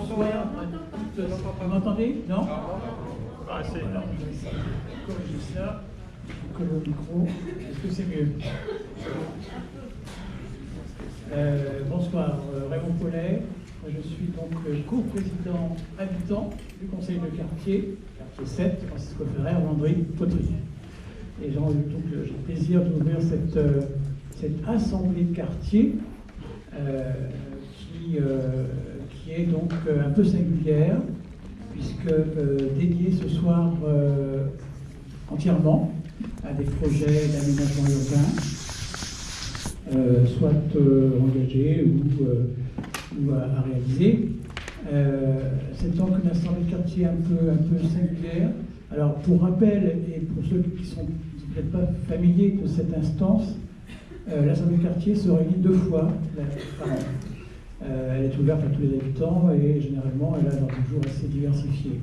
soit... Vous m'entendez? Non? Ah, c'est... Voilà, je vais essayer de corriger ça. Je colle au micro. Est-ce que c'est mieux? Bonsoir, Raymond Paulet. Je suis donc co-président habitant du conseil de quartier 7, Francisco Ferrer, Landry-Poterie. Et j'ai le plaisir d'ouvrir cette assemblée de quartier qui est donc un peu singulière, puisque dédiée ce soir entièrement à des projets d'aménagement urbain, soit engagés ou à réaliser. C'est donc une assemblée de quartier un peu singulière. Alors, pour rappel, et pour ceux qui sont peut-être pas familiers de cette instance, l'assemblée de quartier se réunit 2 fois par an. Elle est ouverte à tous les habitants et généralement elle a un jour assez diversifié.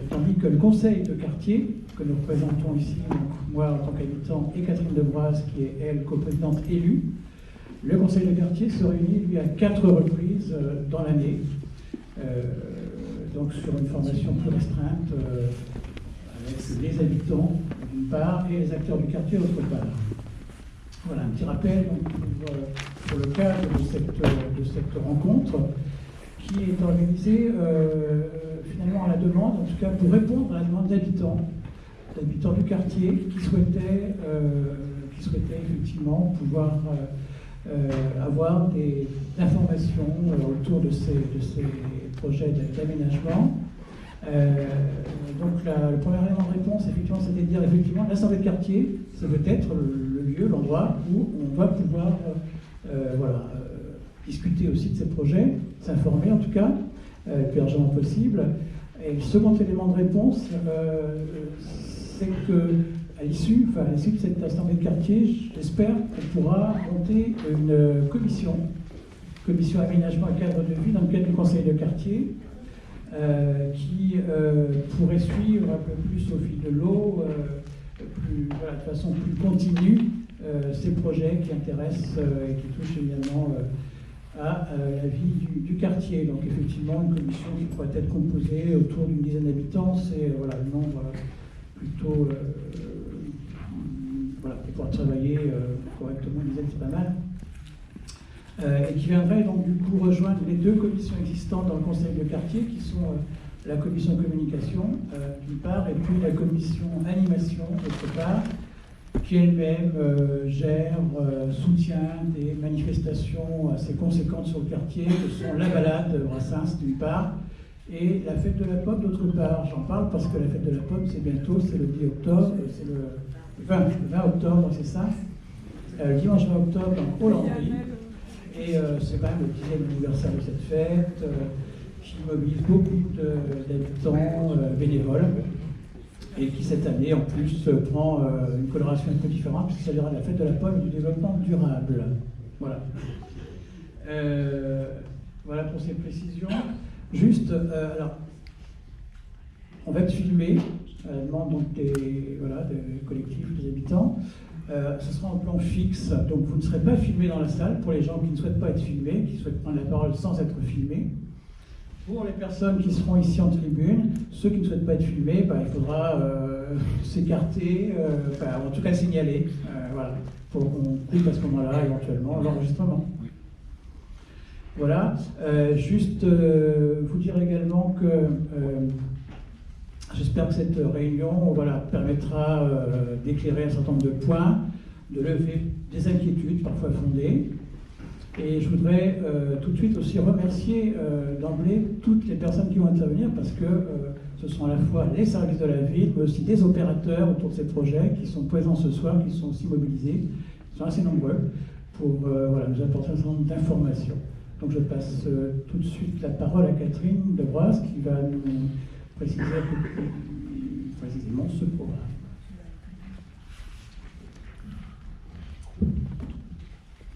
Tandis que le conseil de quartier, que nous représentons ici, donc moi en tant qu'habitant et Catherine Debroise, qui est elle coprésidente élue, le conseil de quartier se réunit lui à 4 reprises dans l'année, donc sur une formation plus restreinte avec les habitants d'une part et les acteurs du quartier d'autre part. Voilà un petit rappel donc, pour le cadre de cette rencontre qui est organisée finalement à la demande, en tout cas pour répondre à la demande d'habitants du quartier qui souhaitaient effectivement pouvoir avoir des informations autour de ces projets d'aménagement. Donc le premier élément de réponse, effectivement, c'était de dire effectivement l'assemblée de quartier, ça peut être le lieu, l'endroit où on va pouvoir discuter aussi de ces projets, s'informer en tout cas, le plus largement possible. Et le second élément de réponse, c'est qu'à l'issue de cette assemblée de quartier, j'espère qu'on pourra monter une commission aménagement et cadre de vie dans le cadre du conseil de quartier, qui pourrait suivre un peu plus au fil de l'eau, de façon plus continue, ces projets qui intéressent et qui touchent évidemment à la vie du quartier. Donc effectivement, une commission qui pourrait être composée autour d'une dizaine d'habitants, c'est le nombre plutôt pour pouvoir travailler correctement, une dizaine, c'est pas mal. Et qui viendrait donc du coup rejoindre les 2 commissions existantes dans le conseil de quartier, qui sont la commission communication d'une part, et puis la commission animation d'autre part, qui elle-même gère, soutient des manifestations assez conséquentes sur le quartier, que sont la balade Brassens d'une part, et la fête de la pomme d'autre part. J'en parle parce que la fête de la pomme, c'est bientôt, c'est le 10 octobre, c'est le 20 octobre, c'est ça, dimanche 20 octobre, dans Hollandie. Et c'est quand même le 10e anniversaire de cette fête, qui mobilise beaucoup d'habitants bénévoles, et qui cette année en plus prend une coloration un peu différente, puisqu'il s'agira de la fête de la pomme et du développement durable. Voilà. Voilà pour ces précisions. Juste, alors, on va être filmé à la demande donc des collectifs, des habitants. Ce sera en plan fixe, donc vous ne serez pas filmé dans la salle pour les gens qui ne souhaitent pas être filmés, qui souhaitent prendre la parole sans être filmés. Pour les personnes qui seront ici en tribune, ceux qui ne souhaitent pas être filmés, il faudra s'écarter, en tout cas signaler, pour qu'on coupe à ce moment-là éventuellement l'enregistrement. Voilà, juste vous dire également que j'espère que cette réunion permettra d'éclairer un certain nombre de points, de lever des inquiétudes parfois fondées. Et je voudrais tout de suite aussi remercier d'emblée toutes les personnes qui vont intervenir, parce que ce sont à la fois les services de la ville, mais aussi des opérateurs autour de ces projets qui sont présents ce soir, qui sont aussi mobilisés, qui sont assez nombreux, pour nous apporter un certain nombre d'informations. Donc je passe tout de suite la parole à Catherine Debroise, qui va nous préciser précisément ce programme.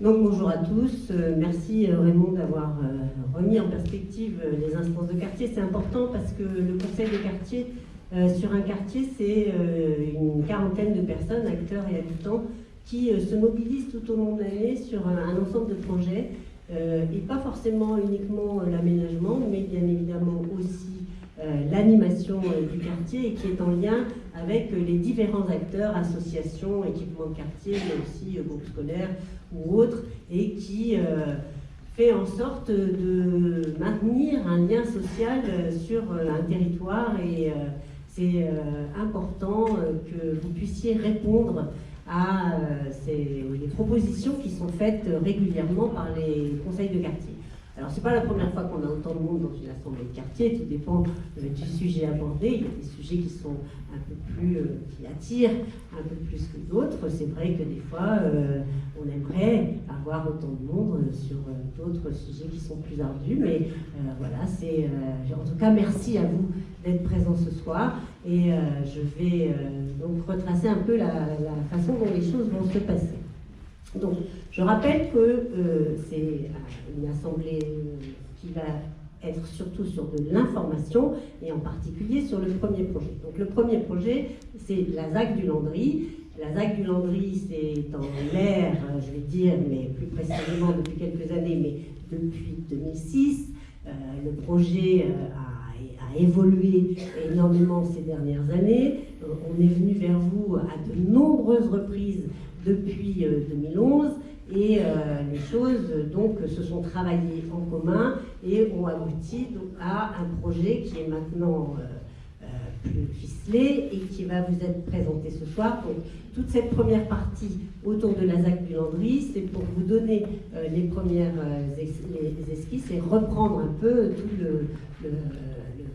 Donc bonjour à tous, merci Raymond d'avoir remis en perspective les instances de quartier. C'est important parce que le conseil de quartier, sur un quartier, c'est une quarantaine de personnes, acteurs et habitants, qui se mobilisent tout au long de l'année sur un ensemble de projets et pas forcément uniquement l'aménagement, mais bien évidemment aussi l'animation du quartier et qui est en lien avec les différents acteurs, associations, équipements de quartier, mais aussi groupes scolaires ou autres, et qui fait en sorte de maintenir un lien social sur un territoire. Et c'est important que vous puissiez répondre à les propositions qui sont faites régulièrement par les conseils de quartier. Alors, ce n'est pas la première fois qu'on a autant de monde dans une assemblée de quartier, tout dépend du sujet abordé. Il y a des sujets qui sont un peu plus, qui attirent un peu plus que d'autres. C'est vrai que des fois, on aimerait avoir autant de monde sur d'autres sujets qui sont plus ardus, mais voilà, en tout cas, merci à vous d'être présents ce soir, et je vais donc retracer un peu la façon dont les choses vont se passer. Donc, je rappelle que c'est une assemblée qui va être surtout sur de l'information, et en particulier sur le premier projet. Donc, le premier projet, c'est la ZAC du Landry. La ZAC du Landry, c'est en l'air, je vais dire, mais plus précisément depuis quelques années, mais depuis 2006. Le projet a évolué énormément ces dernières années. On est venu vers vous à de nombreuses reprises depuis 2011, et les choses donc se sont travaillées en commun et ont abouti donc, à un projet qui est maintenant plus ficelé et qui va vous être présenté ce soir. Donc, toute cette première partie autour de la ZAC du Landry, c'est pour vous donner les premières les esquisses et reprendre un peu tout le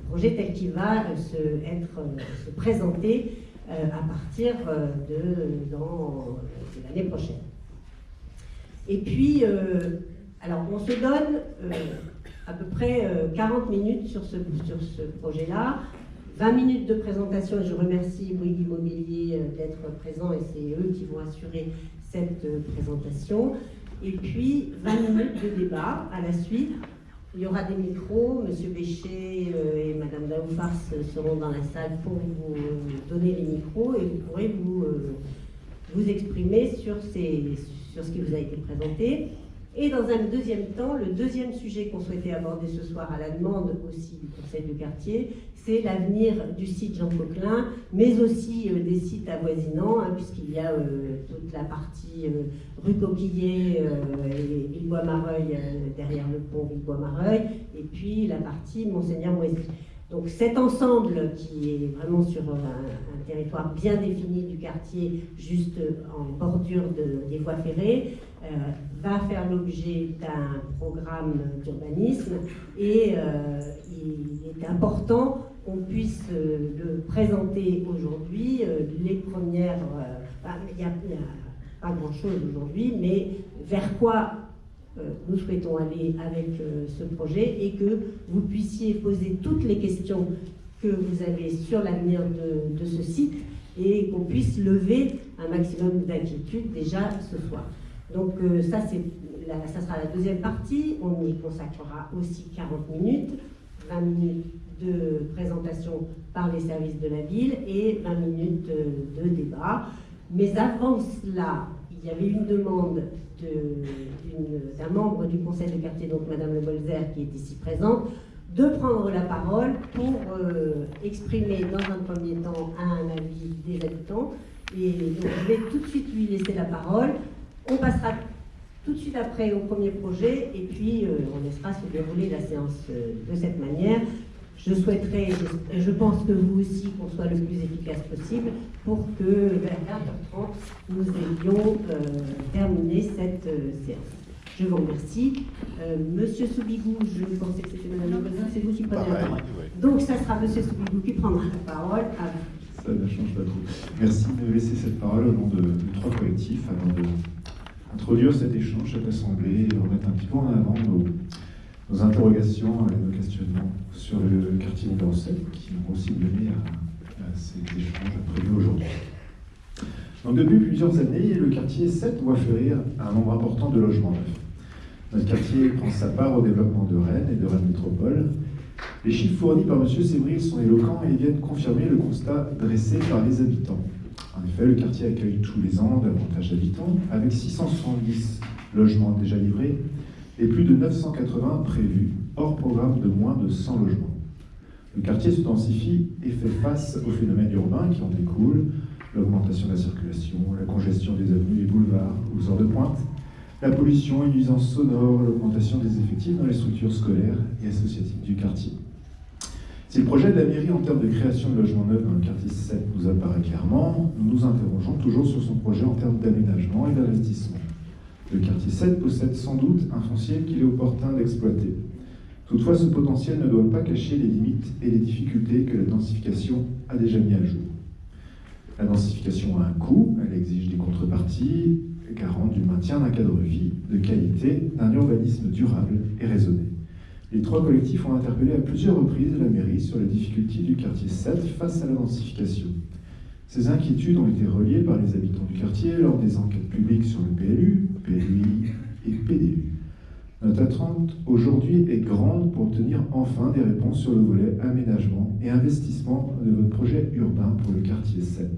projet tel qu'il va se présenter à partir de l'année prochaine. Et puis, alors on se donne à peu près 40 minutes sur ce projet-là, 20 minutes de présentation, et je remercie Bouygues Immobilier d'être présent, et c'est eux qui vont assurer cette présentation, et puis 20 minutes de débat à la suite. Il y aura des micros, M. Béchet et Mme Daoufars seront dans la salle pour vous donner les micros, et vous pourrez vous exprimer sur ce qui vous a été présenté. Et dans un deuxième temps, le deuxième sujet qu'on souhaitait aborder ce soir à la demande aussi du Conseil de quartier, c'est l'avenir du site Jean Coquelin, mais aussi des sites avoisinants, puisqu'il y a toute la partie rue Coquillet et Villebois-Mareuil, derrière le pont Villebois-Mareuil, et puis la partie Monseigneur-Moisy. Donc cet ensemble qui est vraiment sur un territoire bien défini du quartier, juste en bordure des voies ferrées, va faire l'objet d'un programme d'urbanisme, et il est important qu'on puisse le présenter aujourd'hui. Les premières... il n'y a pas grand-chose aujourd'hui, mais vers quoi nous souhaitons aller avec ce projet, et que vous puissiez poser toutes les questions que vous avez sur l'avenir de ce site, et qu'on puisse lever un maximum d'inquiétudes déjà ce soir. Donc ça sera la deuxième partie. On y consacrera aussi 40 minutes, 20 minutes de présentation par les services de la ville et 20 minutes de débat. Mais avant cela, il y avait une demande d'un membre du conseil de quartier, donc Madame Le Bolzer, qui est ici présente, de prendre la parole pour exprimer dans un premier temps un avis des habitants. Et donc je vais tout de suite lui laisser la parole. On passera tout de suite après au premier projet, et puis on laissera se dérouler la séance de cette manière. Je souhaiterais, et je pense que vous aussi, qu'on soit le plus efficace possible pour que vers 20h30, nous ayons terminé cette séance. Je vous remercie. Monsieur Soubigou, je pensais que c'était Madame Le Bolzer, c'est vous qui prenez la parole. Donc ça sera Monsieur Soubigou qui prendra la parole. À vous. Ça ne change pas trop. Merci de me laisser cette parole au nom de trois collectifs avant d'introduire cet échange, cette assemblée, et remettre un petit peu en avant nos interrogations et nos questionnements sur le quartier numéro 7 qui m'ont aussi mené à ces échanges prévus aujourd'hui. Donc depuis plusieurs années, le quartier 7 voit fleurir un nombre important de logements neufs. Notre quartier prend sa part au développement de Rennes et de Rennes Métropole. Les chiffres fournis par M. Sébril sont éloquents et viennent confirmer le constat dressé par les habitants. En effet, le quartier accueille tous les ans davantage d'habitants, avec 670 logements déjà livrés et plus de 980 prévus, hors programme de moins de 100 logements. Le quartier se densifie et fait face aux phénomènes urbains qui en découlent, l'augmentation de la circulation, la congestion des avenues et boulevards aux heures de pointe, la pollution et nuisances sonores, l'augmentation des effectifs dans les structures scolaires et associatives du quartier. Si le projet de la mairie en termes de création de logements neufs dans le quartier 7 nous apparaît clairement, nous nous interrogeons toujours sur son projet en termes d'aménagement et d'investissement. Le quartier 7 possède sans doute un foncier qu'il est opportun d'exploiter. Toutefois, ce potentiel ne doit pas cacher les limites et les difficultés que la densification a déjà mis à jour. La densification a un coût, elle exige des contreparties, garant du maintien d'un cadre de vie, de qualité, d'un urbanisme durable et raisonné. Les trois collectifs ont interpellé à plusieurs reprises la mairie sur les difficultés du quartier 7 face à la densification. Ces inquiétudes ont été reliées par les habitants du quartier lors des enquêtes publiques sur le PLU, PLUI et PDU. Notre attente aujourd'hui est grande pour obtenir enfin des réponses sur le volet aménagement et investissement de votre projet urbain pour le quartier 7.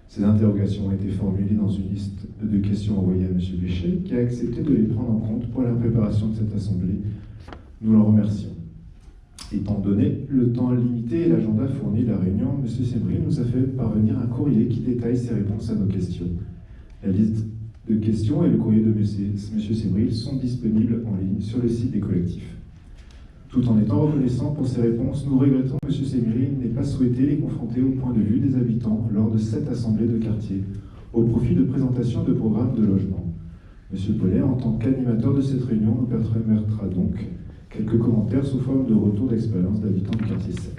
Ces interrogations ont été formulées dans une liste de questions envoyées à M. Béchet, qui a accepté de les prendre en compte pour la préparation de cette assemblée. Nous l'en remercions. Étant donné le temps limité et l'agenda fourni de la réunion, M. Sébril nous a fait parvenir un courrier qui détaille ses réponses à nos questions. La liste de questions et le courrier de M. Sébril sont disponibles en ligne sur le site des collectifs. Tout en étant reconnaissant pour ces réponses, nous regrettons que M. Sébril n'ait pas souhaité les confronter au point de vue des habitants lors de cette assemblée de quartier, au profit de présentation de programmes de logement. M. Paulet, en tant qu'animateur de cette réunion, nous permettra donc quelques commentaires sous forme de retour d'expérience d'habitants du quartier 7.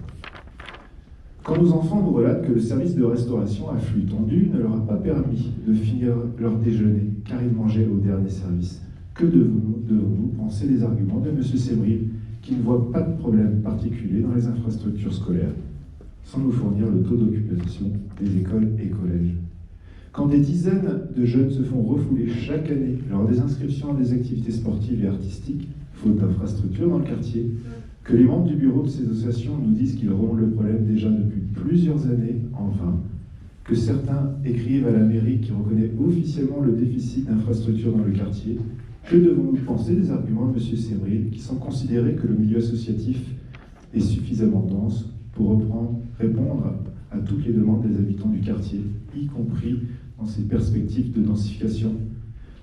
Quand nos enfants nous relatent que le service de restauration à flux tendu ne leur a pas permis de finir leur déjeuner car ils mangeaient au dernier service, que devons-nous penser des arguments de M. Sébril qui ne voit pas de problème particulier dans les infrastructures scolaires, sans nous fournir le taux d'occupation des écoles et collèges? Quand des dizaines de jeunes se font refouler chaque année lors des inscriptions à des activités sportives et artistiques, faute d'infrastructures dans le quartier, que les membres du bureau de ces associations nous disent qu'ils remontent le problème déjà depuis plusieurs années en vain, que certains écrivent à la mairie qui reconnaît officiellement le déficit d'infrastructures dans le quartier, que devons-nous penser des arguments de M. Sébril qui sont considérés que le milieu associatif est suffisamment dense pour répondre à toutes les demandes des habitants du quartier, y compris dans ces perspectives de densification?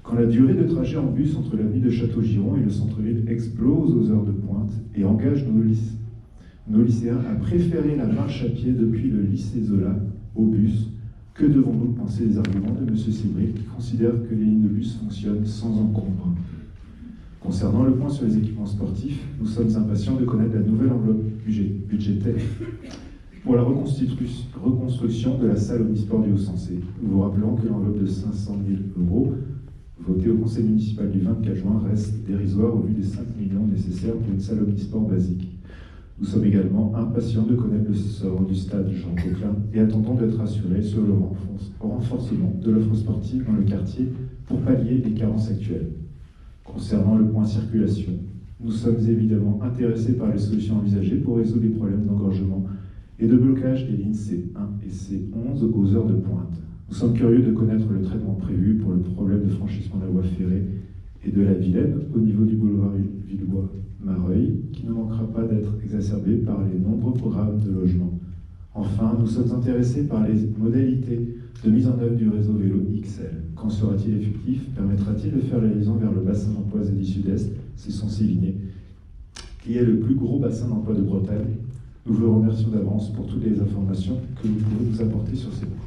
Quand la durée de trajet en bus entre l'avenue de Château-Giron et le centre-ville explose aux heures de pointe et engage nos lycéens à préférer la marche à pied depuis le lycée Zola au bus, que devons-nous penser des arguments de M. Sébril qui considère que les lignes de bus fonctionnent sans encombre? Concernant le point sur les équipements sportifs, nous sommes impatients de connaître la nouvelle enveloppe budgétaire pour la reconstruction de la salle omnisport du Haut-Sensé. Nous vous rappelons que l'enveloppe de 500 000 € votée au conseil municipal du 24 juin reste dérisoire au vu des 5 millions nécessaires pour une salle omnisport basique. Nous sommes également impatients de connaître le sort du stade Jean Coquelin et attendons d'être rassurés sur le renforcement de l'offre sportive dans le quartier pour pallier les carences actuelles. Concernant le point circulation, nous sommes évidemment intéressés par les solutions envisagées pour résoudre les problèmes d'engorgement et de blocage des lignes C1 et C11 aux heures de pointe. Nous sommes curieux de connaître le traitement prévu pour le problème de franchissement de la voie ferrée et de la Vilaine au niveau du boulevard Villebois-Mareuil, qui ne manquera pas d'être exacerbé par les nombreux programmes de logement. Enfin, nous sommes intéressés par les modalités de mise en œuvre du réseau vélo XL. Quand sera-t-il effectif? Permettra-t-il de faire la liaison vers le bassin d'emploi Zélie Sud-Est, c'est son Sévigné, qui est le plus gros bassin d'emploi de Bretagne? Nous vous remercions d'avance pour toutes les informations que vous pouvez nous apporter sur ces points.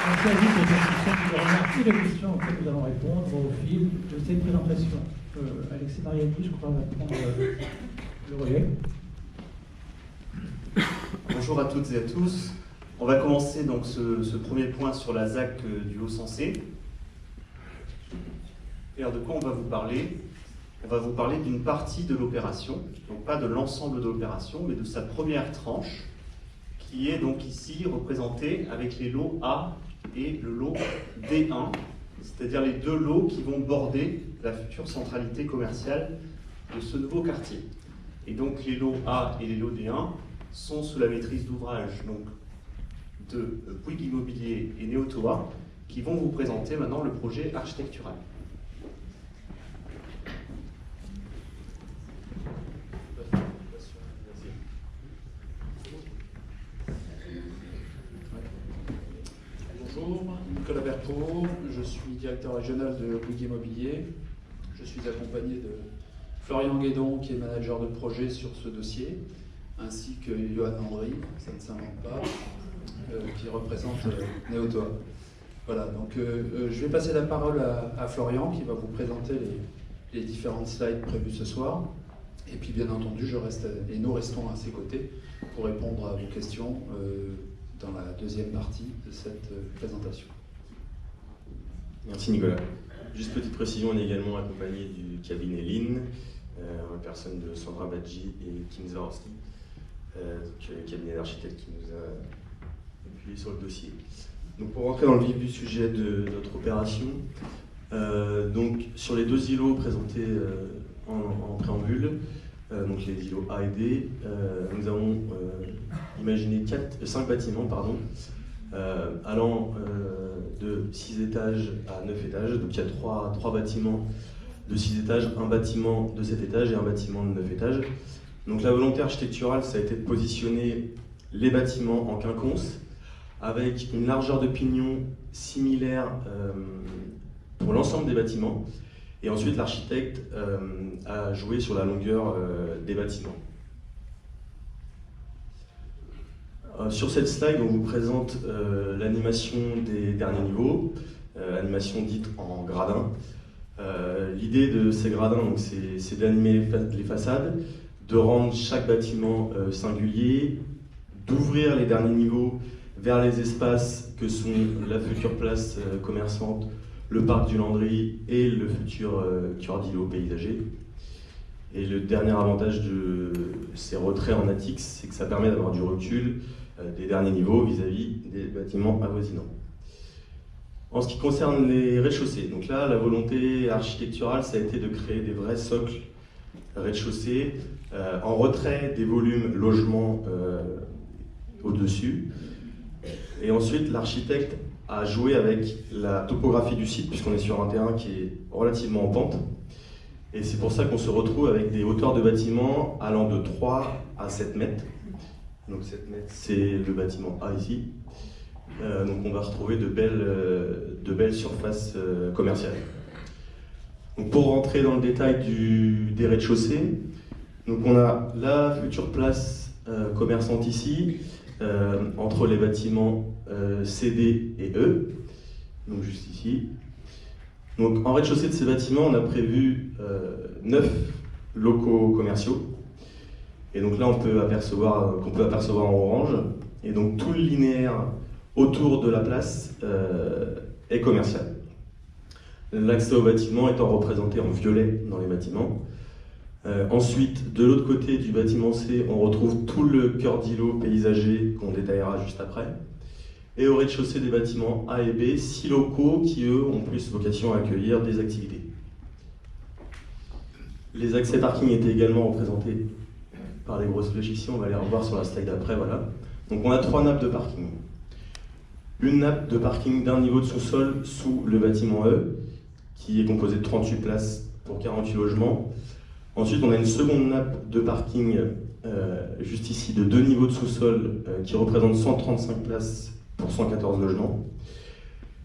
Merci à vous pour cette discussion qui remarque toutes les questions auxquelles nous allons répondre au fil de cette présentation. Alexis Mariani, je crois, va prendre le relais. Bonjour à toutes et à tous. On va commencer donc ce premier point sur la ZAC du Haut-Sensé. Et alors de quoi on va vous parler? On va vous parler d'une partie de l'opération, donc pas de l'ensemble de l'opération, mais de sa première tranche, qui est donc ici représentée avec les lots A et le lot D1, c'est-à-dire les deux lots qui vont border la future centralité commerciale de ce nouveau quartier. Et donc les lots A et les lots D1 sont sous la maîtrise d'ouvrage donc de Bouygues Immobilier et Néotoa qui vont vous présenter maintenant le projet architectural. Bonjour, Nicolas Berco, je suis directeur régional de Bouygues Immobilier. Je suis accompagné de Florian Guédon, qui est manager de projet sur ce dossier, ainsi que Johan Andry, ça ne s'invente pas, qui représente Néotoa. Voilà, donc je vais passer la parole à Florian, qui va vous présenter les différentes slides prévues ce soir. Et puis bien entendu, nous restons à ses côtés pour répondre à vos questions dans la deuxième partie de cette présentation. Merci Nicolas. Juste petite précision, on est également accompagné du cabinet Lin, en personne de Sandra Badji et Kim Zaworski, cabinet d'architectes qui nous a appuyé sur le dossier. Donc pour rentrer dans le vif du sujet de notre opération, donc sur les 2 îlots présentés en préambule, donc les îlots A et D, nous avons imaginé 5 bâtiments allant de 6 étages à 9 étages. Donc il y a 3 bâtiments de 6 étages, un bâtiment de 7 étages et un bâtiment de 9 étages. Donc la volonté architecturale, ça a été de positionner les bâtiments en quinconce avec une largeur de pignon similaire pour l'ensemble des bâtiments. Et ensuite, l'architecte a joué sur la longueur des bâtiments. Sur cette slide, on vous présente l'animation des derniers niveaux, animation dite en gradin. L'idée de ces gradins, c'est d'animer les façades, de rendre chaque bâtiment singulier, d'ouvrir les derniers niveaux vers les espaces que sont la future place commerçante, le parc du Landry et le futur cœur d'îlot paysager. Et le dernier avantage de ces retraits en attix, c'est que ça permet d'avoir du recul des derniers niveaux vis-à-vis des bâtiments avoisinants. En ce qui concerne les rez-de-chaussée, donc là, la volonté architecturale, ça a été de créer des vrais socles rez-de-chaussée en retrait des volumes logements au-dessus. Et ensuite, l'architecte a joué avec la topographie du site, puisqu'on est sur un terrain qui est relativement en pente. Et c'est pour ça qu'on se retrouve avec des hauteurs de bâtiments allant de 3 à 7 mètres. Donc 7 mètres, c'est le bâtiment A ici. Donc on va retrouver de belles surfaces commerciales. Donc pour rentrer dans le détail des rez-de-chaussée, donc on a la future place commerçante ici, entre les bâtiments C, D et E, donc juste ici. Donc en rez-de-chaussée de ces bâtiments, on a prévu 9 locaux commerciaux. Et donc là, qu'on peut apercevoir en orange. Et donc tout le linéaire autour de la place est commercial. L'accès au bâtiment étant représenté en violet dans les bâtiments. Ensuite, de l'autre côté du bâtiment C, on retrouve tout le cœur d'îlot paysager qu'on détaillera juste après. Et au rez-de-chaussée des bâtiments A et B, 6 locaux qui, eux, ont plus vocation à accueillir des activités. Les accès parking étaient également représentés par les grosses flèches ici, on va les revoir sur la slide après, voilà. Donc on a 3 nappes de parking. Une nappe de parking d'un niveau de sous-sol sous le bâtiment E, qui est composé de 38 places pour 48 logements. Ensuite, on a une seconde nappe de parking juste ici de 2 niveaux de sous-sol qui représente 135 places pour 114 logements.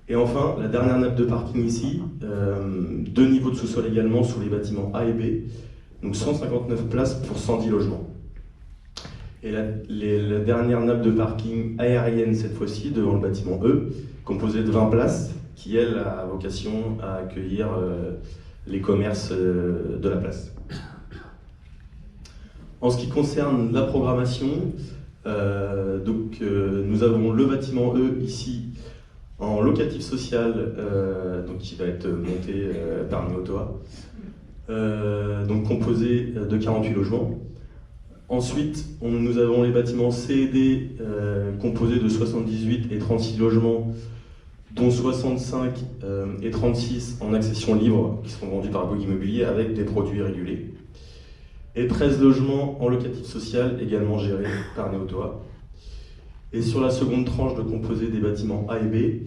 Et enfin, la dernière nappe de parking ici, 2 niveaux de sous-sol également sous les bâtiments A et B, donc 159 places pour 110 logements. Et la dernière nappe de parking aérienne cette fois-ci devant le bâtiment E, composée de 20 places, qui elle a vocation à accueillir les commerces de la place. En ce qui concerne la programmation, nous avons le bâtiment E ici en locatif social, donc qui va être monté par Néotoa, donc composé de 48 logements. Ensuite, nous avons les bâtiments C et D composés de 78 et 36 logements, dont 65 et 36 en accession libre qui seront vendus par Bouygues Immobilier avec des produits régulés. Et 13 logements en locatif social également gérés par Néotoa. Et sur la seconde tranche de composé des bâtiments A et B,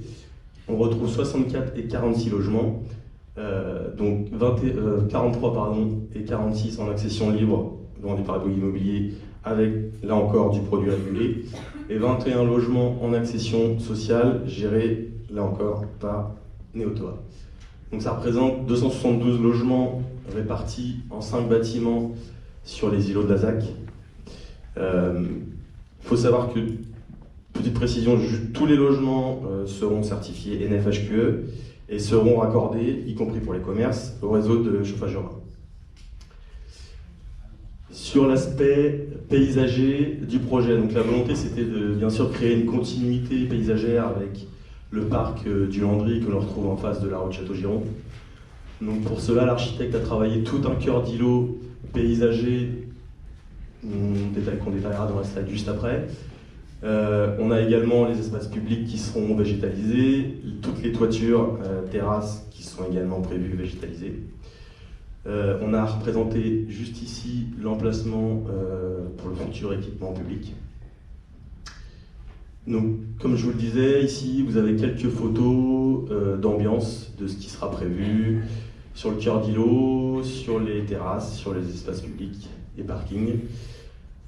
on retrouve 64 et 46 logements, donc 43 et 46 en accession libre vendus par Bouygues Immobilier, avec là encore du produit régulé, et 21 logements en accession sociale gérés là encore par Néotoa. Donc ça représente 272 logements répartis en 5 bâtiments sur les îlots de la ZAC. Faut savoir que, petite précision, tous les logements seront certifiés NFHQE et seront raccordés, y compris pour les commerces, au réseau de chauffage urbain. Sur l'aspect paysager du projet, donc la volonté c'était de bien sûr créer une continuité paysagère avec le parc du Landry que l'on retrouve en face de la rue de Château-Giron. Donc pour cela, l'architecte a travaillé tout un cœur d'îlot paysager qu'on détaillera dans la slide juste après. On a également les espaces publics qui seront végétalisés, toutes les toitures, terrasses qui sont également prévues végétalisées. On a représenté juste ici l'emplacement pour le futur équipement public. Donc, comme je vous le disais, ici vous avez quelques photos d'ambiance de ce qui sera prévu sur le cœur d'îlot, sur les terrasses, sur les espaces publics et parkings.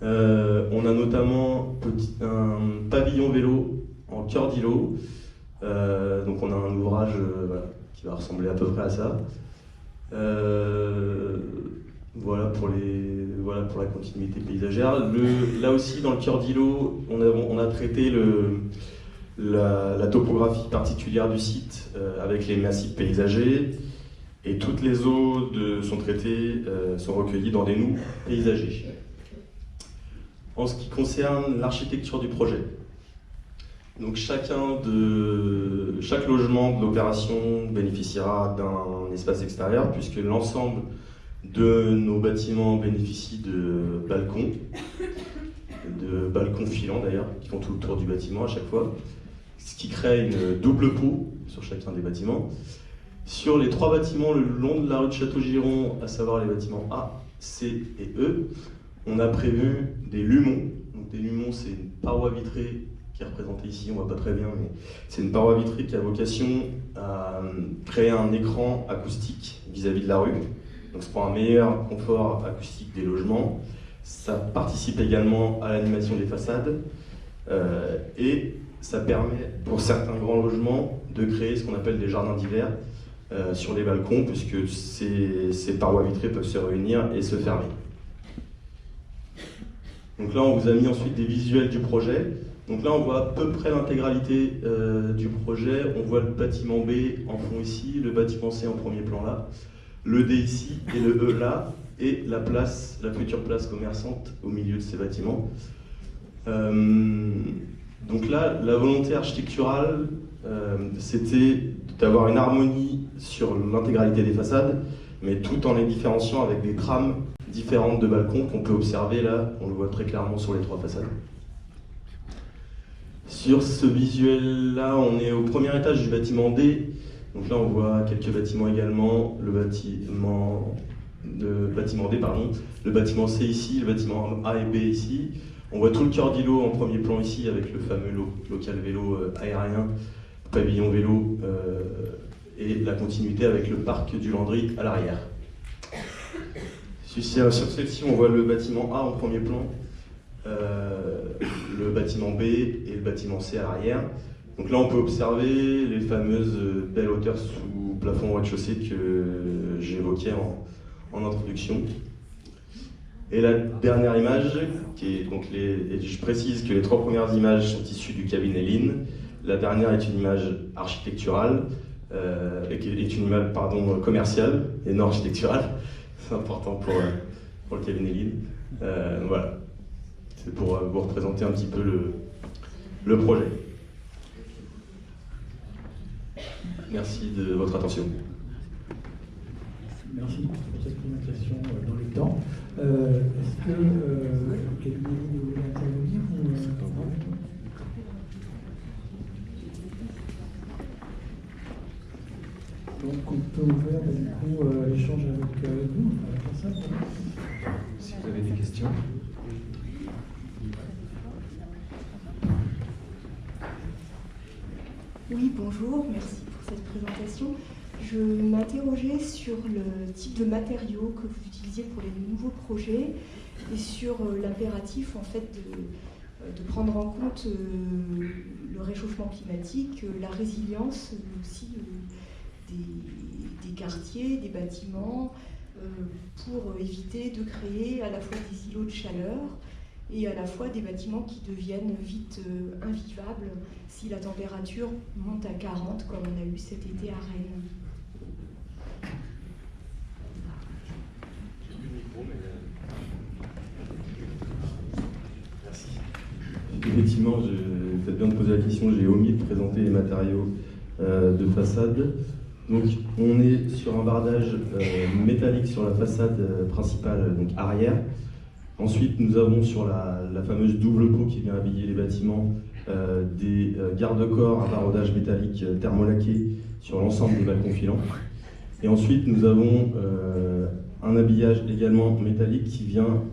On a notamment un pavillon vélo en cœur d'îlot. Donc on a un ouvrage qui va ressembler à peu près à ça. Voilà pour la continuité paysagère. Là aussi, dans le cœur d'îlot, on a traité la topographie particulière du site avec les massifs paysagers, et toutes les eaux sont traitées, sont recueillies dans des noues paysagers. En ce qui concerne l'architecture du projet, donc chaque logement de l'opération bénéficiera d'un espace extérieur, puisque l'ensemble de nos bâtiments bénéficient de balcons filants d'ailleurs, qui font tout le tour du bâtiment à chaque fois, ce qui crée une double peau sur chacun des bâtiments. Sur les 3 bâtiments le long de la rue de Château-Giron, à savoir les bâtiments A, C et E, on a prévu des lumons. Donc des lumons, c'est une paroi vitrée qui est représentée ici, on ne voit pas très bien, mais c'est une paroi vitrée qui a vocation à créer un écran acoustique vis-à-vis de la rue. Donc c'est pour un meilleur confort acoustique des logements. Ça participe également à l'animation des façades et ça permet pour certains grands logements de créer ce qu'on appelle des jardins d'hiver sur les balcons, puisque ces parois vitrées peuvent se réunir et se fermer. Donc là on vous a mis ensuite des visuels du projet. Donc là on voit à peu près l'intégralité du projet. On voit le bâtiment B en fond ici, le bâtiment C en premier plan là, le D ici et le E là, et la future place commerçante au milieu de ces bâtiments. Donc là, la volonté architecturale, c'était d'avoir une harmonie sur l'intégralité des façades, mais tout en les différenciant avec des trames différentes de balcons qu'on peut observer là, on le voit très clairement sur les 3 façades. Sur ce visuel-là, on est au premier étage du bâtiment D. Donc là, on voit quelques bâtiments également, le bâtiment D, le bâtiment C ici, le bâtiment A et B ici. On voit tout le cœur d'îlot en premier plan ici, avec le fameux local vélo aérien, pavillon vélo, et la continuité avec le parc du Landry à l'arrière. Sur celle-ci, on voit le bâtiment A en premier plan, le bâtiment B et le bâtiment C à l'arrière. Donc là, on peut observer les fameuses belles hauteurs sous plafond au rez-de-chaussée que j'évoquais en introduction. Et la dernière image, et je précise que les 3 premières images sont issues du cabinet Lean. La dernière est une image architecturale, est une image commerciale et non architecturale. C'est important pour le cabinet Lean. Voilà, c'est pour vous représenter un petit peu le projet. Merci de votre attention. Merci pour cette présentation dans les temps. Est-ce que le cabinet vous voulez intervenir Donc on peut ouvrir du coup l'échange avec vous, avec ça. Si vous avez des questions. Oui, bonjour, merci pour cette présentation. Je m'interrogeais sur le type de matériaux que vous utilisiez pour les nouveaux projets et sur l'impératif en fait de prendre en compte le réchauffement climatique, la résilience aussi des quartiers, des bâtiments, pour éviter de créer à la fois des îlots de chaleur et à la fois des bâtiments qui deviennent vite invivables si la température monte à 40 comme on a eu cet été à Rennes. Merci. Effectivement, vous faites bien de poser la question, j'ai omis de présenter les matériaux de façade. Donc on est sur un bardage métallique sur la façade principale, donc arrière. Ensuite, nous avons sur la fameuse double peau qui vient habiller les bâtiments des garde-corps à barodage métallique thermolaqué sur l'ensemble des balcons filants. Et ensuite, nous avons un habillage également métallique qui vient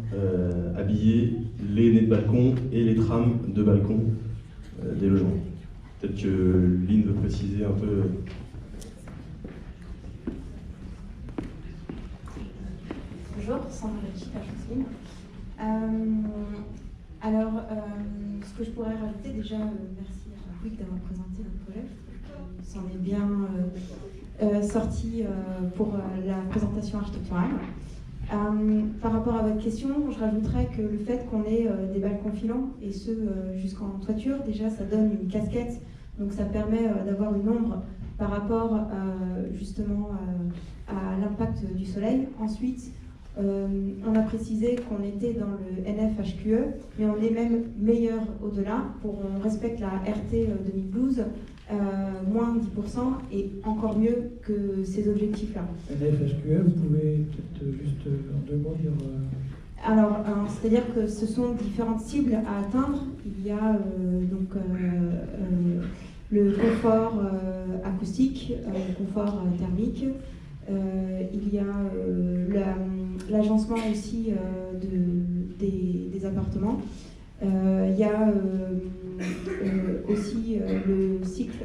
habiller les nez de balcon et les trames de balcon des logements. Peut-être que Lynn veut préciser un peu. Bonjour, Sandra Lachy, la Chanceline. Ce que je pourrais rajouter, déjà, merci à Quick d'avoir présenté notre projet. On s'en est bien sorti pour la présentation architecturale. Par rapport à votre question, je rajouterais que le fait qu'on ait des balcons filants, et ce jusqu'en toiture, déjà ça donne une casquette, donc ça permet d'avoir une ombre par rapport justement à l'impact du soleil. Ensuite, on a précisé qu'on était dans le NF-HQE, mais on est même meilleur au-delà, on respecte la RT 2012, moins 10%, et encore mieux que ces objectifs-là. NF-HQE, vous pouvez peut-être juste en 2 mots dire... Alors, c'est-à-dire que ce sont différentes cibles à atteindre. Il y a le confort acoustique, le confort thermique, il y a l'agencement aussi des appartements. Il y a aussi le cycle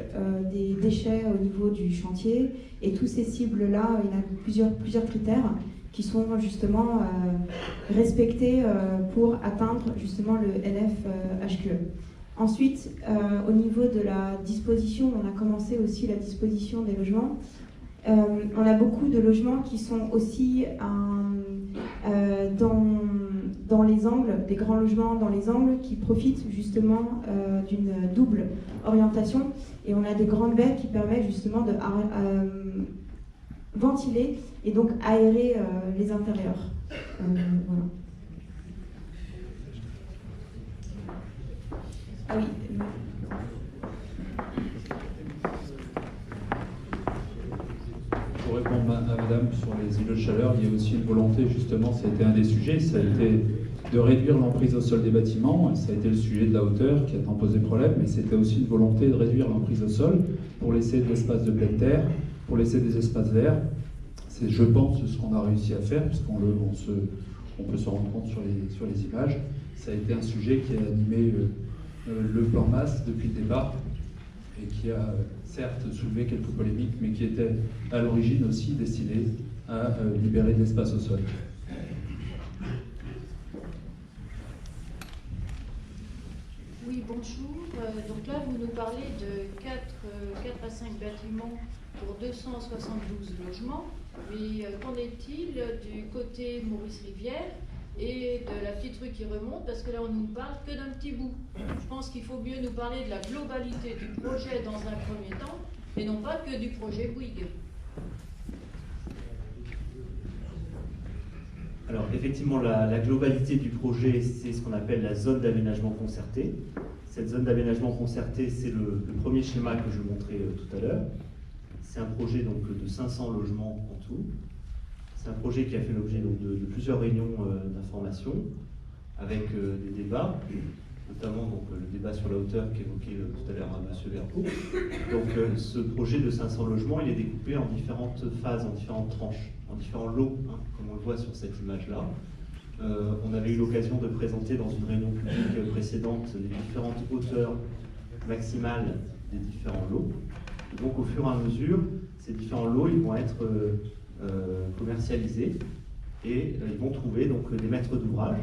des déchets au niveau du chantier. Et tous ces cibles-là, il y a plusieurs critères qui sont justement respectés pour atteindre justement le NF-HQE. Ensuite, au niveau de la disposition, on a commencé aussi la disposition des logements. On a beaucoup de logements qui sont aussi dans les angles, des grands logements dans les angles qui profitent justement d'une double orientation. Et on a des grandes baies qui permettent justement de ventiler et donc aérer les intérieurs. Voilà. Ah oui. Pour répondre à madame sur les îlots de chaleur, il y a aussi une volonté, justement, ça a été un des sujets, ça a été de réduire l'emprise au sol des bâtiments, ça a été le sujet de la hauteur qui a tant posé problème, mais c'était aussi une volonté de réduire l'emprise au sol pour laisser de l'espace de pleine terre, pour laisser des espaces verts. C'est, je pense, ce qu'on a réussi à faire, puisqu'on peut se rendre compte sur les images. Ça a été un sujet qui a animé le plan masse depuis le départ, et qui a certes soulevé quelques polémiques, mais qui était à l'origine aussi destiné à libérer de l'espace au sol. Oui, bonjour. Donc là, vous nous parlez de 4 à 5 bâtiments pour 272 logements. Mais qu'en est-il du côté Maurice-Rivière et de la petite rue qui remonte, parce que là on ne nous parle que d'un petit bout. Je pense qu'il faut mieux nous parler de la globalité du projet dans un premier temps, et non pas que du projet Bouygues. Alors effectivement, la globalité du projet, c'est ce qu'on appelle la zone d'aménagement concerté. Cette zone d'aménagement concerté, c'est le premier schéma que je montrais tout à l'heure. C'est un projet donc, de 500 logements en tout. C'est un projet qui a fait l'objet de plusieurs réunions d'information, avec des débats, notamment donc, le débat sur la hauteur qu'évoquait tout à l'heure M. Verbeau. Donc ce projet de 500 logements, il est découpé en différentes phases, en différentes tranches, en différents lots, hein, comme on le voit sur cette image-là. On avait eu l'occasion de présenter dans une réunion publique précédente les différentes hauteurs maximales des différents lots. Et donc au fur et à mesure, ces différents lots ils vont être commercialisés et ils vont trouver donc des maîtres d'ouvrage.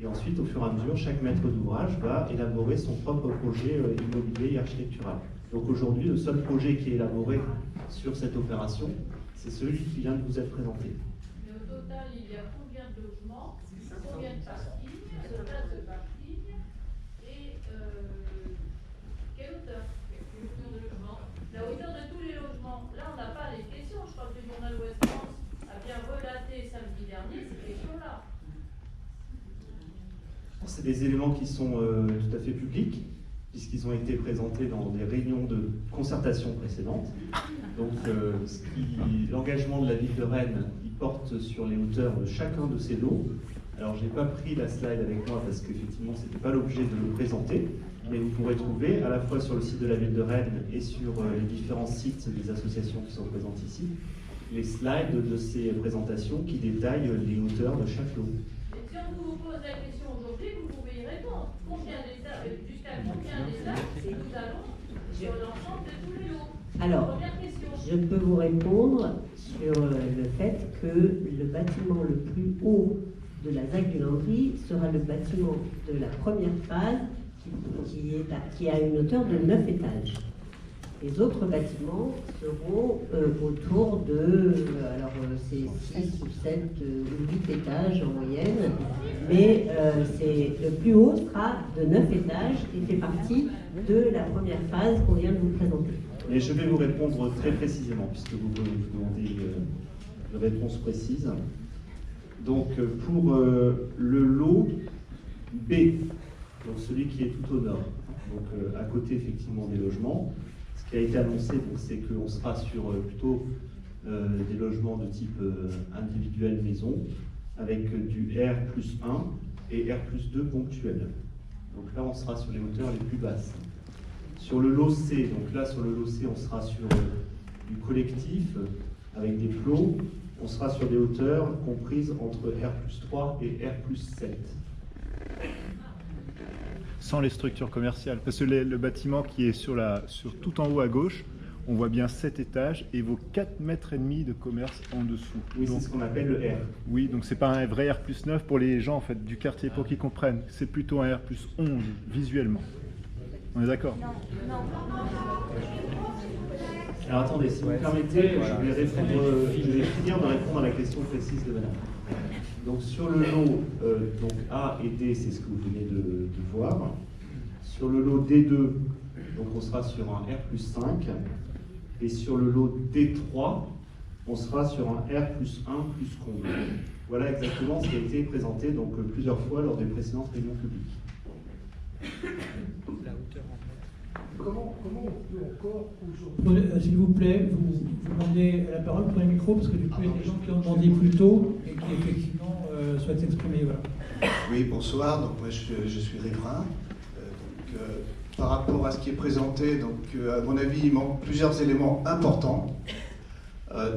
Et ensuite, au fur et à mesure, chaque maître d'ouvrage va élaborer son propre projet immobilier et architectural. Donc aujourd'hui, le seul projet qui est élaboré sur cette opération, c'est celui qui vient de vous être présenté. Mais au total, il y a combien de logements, combien de parkings, de places de parking et quelle hauteur de logement? La hauteur de tous les logements. Là, on n'a pas les questions. Je crois que le journal Ouest France a bien relaté samedi dernier ces questions-là. C'est des éléments qui sont tout à fait publics, puisqu'ils ont été présentés dans des réunions de concertation précédentes. Donc l'engagement de la ville de Rennes, il porte sur les hauteurs de chacun de ces lots. Alors je n'ai pas pris la slide avec moi parce qu'effectivement ce n'était pas l'objet de le présenter, mais vous pourrez trouver à la fois sur le site de la ville de Rennes et sur les différents sites des associations qui sont présentes ici, les slides de ces présentations qui détaillent les hauteurs de chaque lot. Et si on vous pose la question aujourd'hui, vous pouvez y répondre. Jusqu'à combien d'étages nous allons sur l'ensemble de tous les lots? Alors, Première question. je peux vous répondre sur le fait que le bâtiment le plus haut de la ZAC du Landry sera le bâtiment de la première phase qui a une hauteur de 9 étages. Les autres bâtiments seront autour de, c'est 6 ou 7 ou 8 étages en moyenne, mais le plus haut sera de 9 étages et fait partie de la première phase qu'on vient de vous présenter. Et je vais vous répondre très précisément, puisque vous me demandez une réponse précise. Donc pour le lot B, donc celui qui est tout au nord, donc à côté effectivement des logements, ce qui a été annoncé, c'est qu'on sera sur plutôt des logements de type individuel maison, avec du R+1 et R+2 ponctuel. Donc là, on sera sur les hauteurs les plus basses. Sur le lot C, donc là, sur le lot C, on sera sur du collectif, avec des plots. On sera sur des hauteurs comprises entre R+3 et R+7. Sans les structures commerciales. Parce que le bâtiment qui est sur tout en haut à gauche, on voit bien 7 étages et vaut 4,5 mètres de commerce en dessous. Oui, c'est ce qu'on appelle le R. Oui, donc c'est pas un vrai R+9 pour les gens en fait du quartier pour qu'ils comprennent. C'est plutôt un R+11 visuellement. On est d'accord? Alors attendez, si vous me permettez, je vais finir de répondre à la question précise de madame. Donc sur le lot donc A et D, c'est ce que vous venez de voir. Sur le lot D2, donc on sera sur un R+5. Et sur le lot D3, on sera sur un R+1 plus comble. Voilà exactement ce qui a été présenté donc, plusieurs fois lors des précédentes réunions publiques. Comment on peut encore aujourd'hui... S'il vous plaît, vous demandez la parole, prenez le micro, parce que du coup, il y a des gens qui ont demandé plus tôt et qui effectivement souhaitent s'exprimer. Voilà. Oui, bonsoir. Donc moi, je suis riverain. Par rapport à ce qui est présenté, donc à mon avis, il manque plusieurs éléments importants.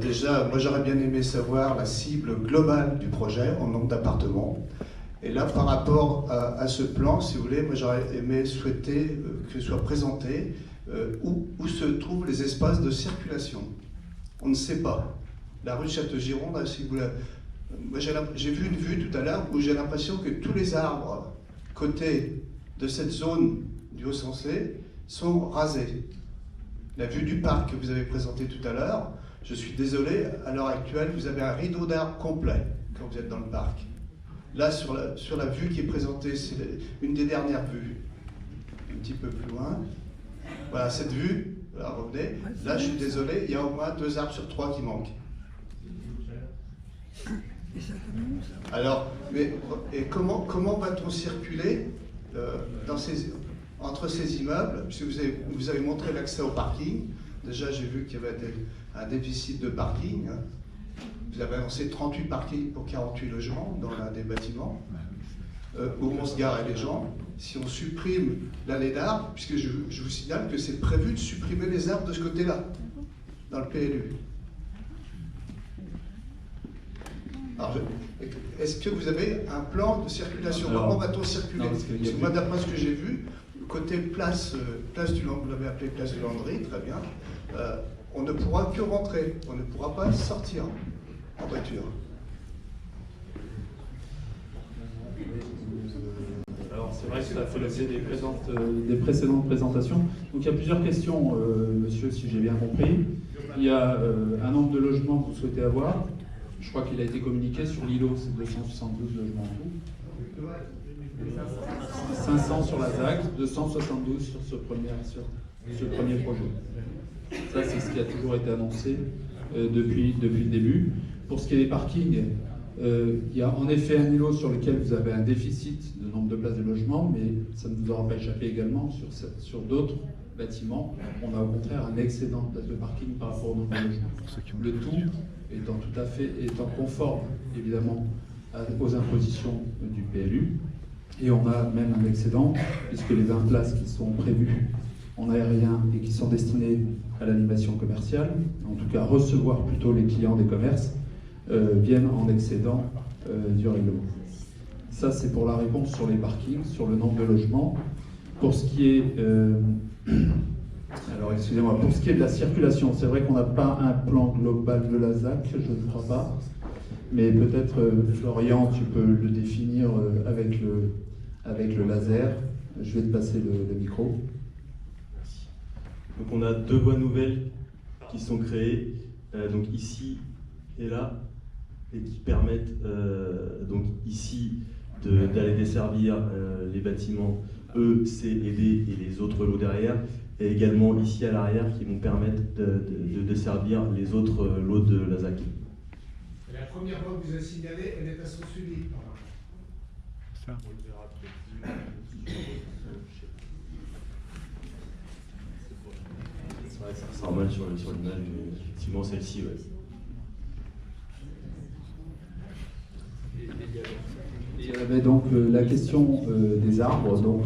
Déjà, moi, j'aurais bien aimé savoir la cible globale du projet en nombre d'appartements. Et là, par rapport à ce plan, si vous voulez, moi j'aurais souhaité que soit présenté où se trouvent les espaces de circulation. On ne sait pas. La rue de Château-Gironde, si vous moi j'ai vu une vue tout à l'heure où j'ai l'impression que tous les arbres côté de cette zone du Haut-Sensé sont rasés. La vue du parc que vous avez présenté tout à l'heure, je suis désolé, à l'heure actuelle, vous avez un rideau d'arbres complet quand vous êtes dans le parc. Là, sur la vue qui est présentée, c'est une des dernières vues, un petit peu plus loin. Voilà, cette vue, voilà, revenez. Là, je suis désolé, il y a au moins 2 arbres sur 3 qui manquent. Alors, et comment va-t-on circuler entre ces immeubles? Puisque vous avez montré l'accès au parking. Déjà, j'ai vu qu'il y avait un déficit de parking. Vous avez annoncé 38 parkings pour 48 logements dans l'un des bâtiments, où vont se garer les gens. Si on supprime l'allée d'arbres, puisque je vous signale que c'est prévu de supprimer les arbres de ce côté-là, dans le PLU. Alors, est-ce que vous avez un plan de circulation? Comment va-t-on circuler? Parce que moi, d'après ce que j'ai vu, côté place du Landry, vous l'avez appelé place du Landry, très bien, on ne pourra que rentrer, on ne pourra pas sortir en voiture. Alors c'est vrai que ça a fait l'objet des précédentes présentations. Donc il y a plusieurs questions, monsieur, si j'ai bien compris. Il y a un nombre de logements que vous souhaitez avoir. Je crois qu'il a été communiqué sur l'îlot, c'est 272 logements en tout. 500 sur la ZAC, 272 sur ce premier projet. Ça, c'est ce qui a toujours été annoncé depuis le début. Pour ce qui est des parkings, il y a en effet un îlot sur lequel vous avez un déficit de nombre de places de logement, mais ça ne vous aura pas échappé également sur d'autres bâtiments. On a au contraire un excédent de places de parking par rapport au nombre de logements. Le tout étant conforme, évidemment, aux impositions du PLU. Et on a même un excédent, puisque les 20 places qui sont prévues en aérien et qui sont destinées à l'animation commerciale, en tout cas recevoir plutôt les clients des commerces, viennent en excédent du règlement. Ça, c'est pour la réponse sur les parkings, sur le nombre de logements. Pour ce qui est... alors, excusez-moi, pour ce qui est de la circulation, c'est vrai qu'on n'a pas un plan global de la ZAC, je ne crois pas. Mais peut-être, Florian, tu peux le définir avec le laser. Je vais te passer le micro. Merci. Donc on a 2 voies nouvelles qui sont créées, donc ici et là, et qui permettent donc ici d'aller desservir les bâtiments E, C et D et les autres lots derrière, et également ici à l'arrière qui vont permettre de desservir les autres lots de la ZAC. La première voie que vous avez signalée, elle est à sens unique. Ça. C'est vrai que ça ressort mal sur l'image, mais effectivement celle-ci, ouais. Il y avait donc la question des arbres. Donc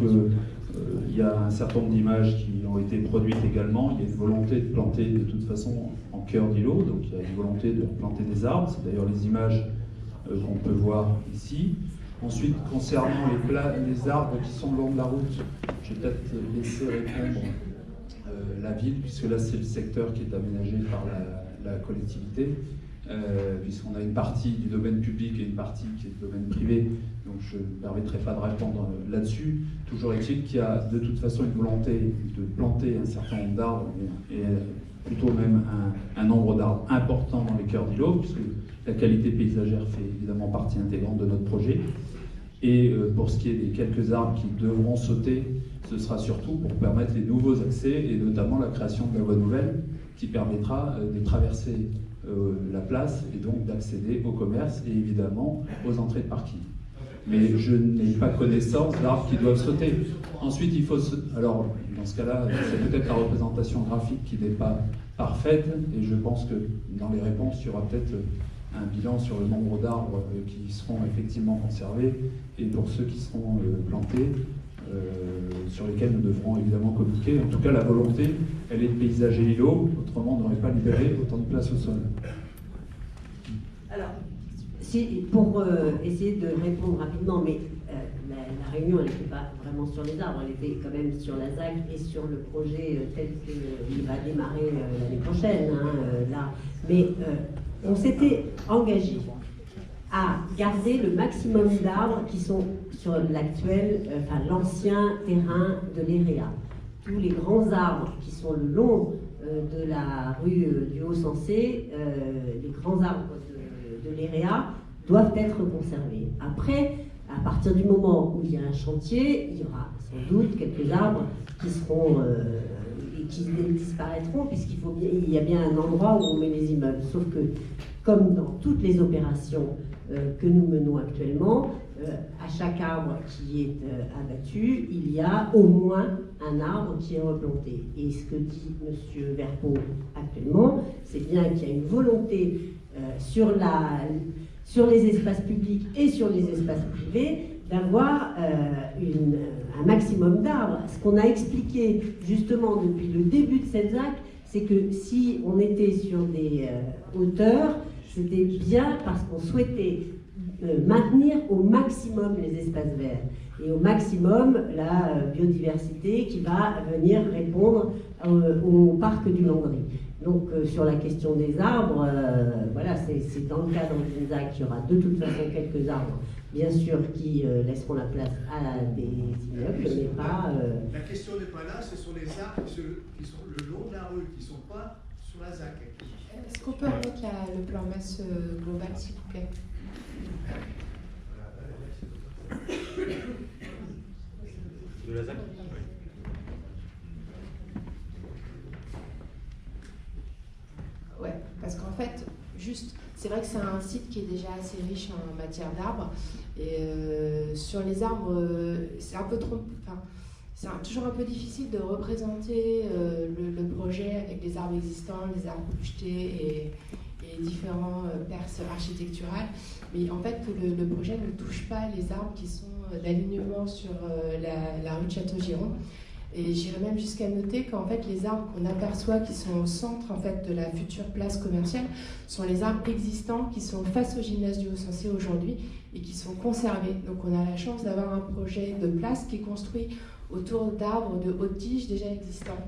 il y a un certain nombre d'images qui ont été produites également. Il y a une volonté de planter de toute façon en cœur d'îlot, donc il y a une volonté de planter des arbres. C'est d'ailleurs les images qu'on peut voir ici. Ensuite, concernant les arbres qui sont le long de la route, je vais peut-être laisser répondre la ville, puisque là c'est le secteur qui est aménagé par la collectivité. Puisqu'on a une partie du domaine public et une partie qui est du domaine privé, donc je ne me permettrai pas de répondre là-dessus. Toujours est-il qu'il y a de toute façon une volonté de planter un certain nombre d'arbres, et plutôt même un nombre d'arbres important dans les cœurs d'îlots, puisque la qualité paysagère fait évidemment partie intégrante de notre projet. Et pour ce qui est des quelques arbres qui devront sauter, ce sera surtout pour permettre les nouveaux accès, et notamment la création de la voie nouvelle, qui permettra de traverser la place et donc d'accéder au commerce et évidemment aux entrées de parking. Mais je n'ai pas connaissance d'arbres qui doivent sauter. Ensuite, il faut... Alors, dans ce cas-là, c'est peut-être la représentation graphique qui n'est pas parfaite, et je pense que dans les réponses, il y aura peut-être un bilan sur le nombre d'arbres qui seront effectivement conservés, et pour ceux qui seront plantés, sur lesquels nous devrons évidemment communiquer. En tout cas, la volonté, elle est de paysager l'îlot, autrement on n'aurait pas libéré autant de place au sol. Alors, pour essayer de répondre rapidement, mais la réunion, elle n'était pas vraiment sur les arbres, elle était quand même sur la ZAC et sur le projet tel qu'il va démarrer l'année prochaine. Là. Mais on s'était engagé à garder le maximum d'arbres qui sont sur l'ancien terrain de l'EREA. Tous les grands arbres qui sont le long de la rue du Haut-Sensé, les grands arbres de l'EREA doivent être conservés. Après, à partir du moment où il y a un chantier, il y aura sans doute quelques arbres qui seront qui disparaîtront, puisqu'il y a bien un endroit où on met les immeubles. Sauf que, comme dans toutes les opérations que nous menons actuellement, à chaque arbre qui est abattu, il y a au moins un arbre qui est replanté. Et ce que dit M. Verpeau actuellement, c'est bien qu'il y a une volonté sur les espaces publics et sur les espaces privés d'avoir un maximum d'arbres. Ce qu'on a expliqué justement depuis le début de cette ZAC, c'est que si on était sur des hauteurs, c'était bien parce qu'on souhaitait maintenir au maximum les espaces verts et au maximum la biodiversité qui va venir répondre au parc du Landry. Donc sur la question des arbres, voilà, c'est dans le cadre d'une ZAC qu'il y aura de toute façon quelques arbres, bien sûr, qui laisseront la place à des immeubles, mais pas... La question n'est pas là, ce sont les arbres qui sont le long de la rue, qui ne sont pas sur la ZAC. Est-ce qu'on peut remettre le plan masse global, s'il vous plaît? De la ZAC. Ouais, parce qu'en fait, juste, c'est vrai que c'est un site qui est déjà assez riche en matière d'arbres. Et sur les arbres, c'est un peu trop... Enfin, c'est toujours un peu difficile de représenter le projet avec les arbres existants, les arbres jetés et différents perces architecturales. Mais en fait, le projet ne touche pas les arbres qui sont d'alignement sur la rue de Château-Giron. Et j'irais même jusqu'à noter qu'en fait, les arbres qu'on aperçoit qui sont au centre en fait, de la future place commerciale sont les arbres existants qui sont face au gymnase du Haut-Sensé aujourd'hui et qui sont conservés. Donc on a la chance d'avoir un projet de place qui est construit autour d'arbres de haute tige déjà existants.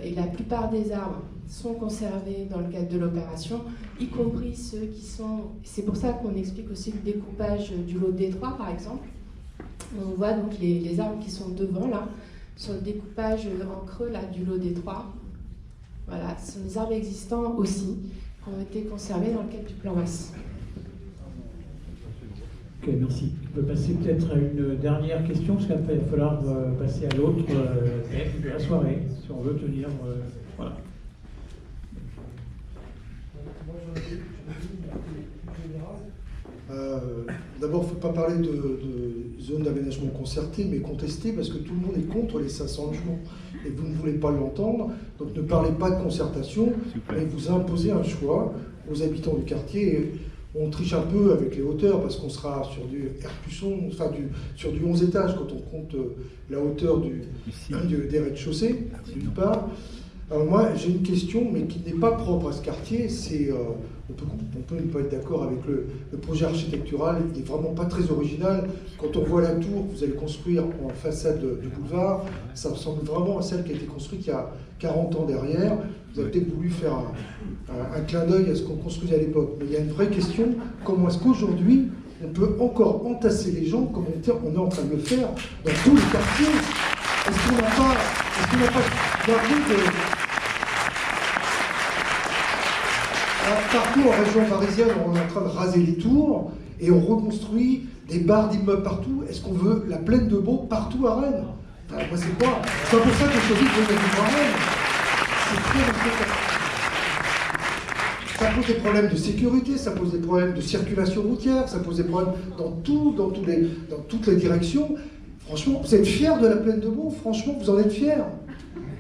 Et la plupart des arbres sont conservés dans le cadre de l'opération, y compris ceux qui sont... C'est pour ça qu'on explique aussi le découpage du lot D3, par exemple. On voit donc les arbres qui sont devant, là, sur le découpage en creux là, du lot D3. Voilà, ce sont des arbres existants aussi, qui ont été conservés dans le cadre du plan masse. Ok, merci. On peut passer peut-être à une dernière question, parce qu'après il va falloir passer à l'autre thème de la soirée, si on veut tenir... voilà. D'abord, il ne faut pas parler de zone d'aménagement concerté, mais contesté, parce que tout le monde est contre les 500 logements. Et vous ne voulez pas l'entendre, donc ne parlez pas de concertation, mais vous imposez un choix aux habitants du quartier. On triche un peu avec les hauteurs, parce qu'on sera sur du R+11, enfin sur du 11 étages, quand on compte la hauteur des rez-de-chaussée, d'une part. Alors moi, j'ai une question, mais qui n'est pas propre à ce quartier, c'est... on peut ne pas être d'accord avec le projet architectural, il n'est vraiment pas très original. Quand on voit la tour que vous allez construire en façade du boulevard, ça ressemble vraiment à celle qui a été construite il y a 40 ans derrière. Vous avez peut-être voulu faire un clin d'œil à ce qu'on construisait à l'époque. Mais il y a une vraie question, comment est-ce qu'aujourd'hui, on peut encore entasser les gens comme on est en train de le faire dans tous les quartiers? Est-ce qu'on n'a pas gardé de... Alors, partout en région parisienne, on est en train de raser les tours et on reconstruit des barres d'immeubles partout. Est-ce qu'on veut la plaine de Beau partout à Rennes? Enfin, moi, c'est pas pour ça que je choisis de venir à Rennes. C'est très important. Ça pose des problèmes de sécurité, ça pose des problèmes de circulation routière, ça pose des problèmes dans toutes les directions. Franchement, vous êtes fiers de la plaine de Beau? Franchement, vous en êtes fiers?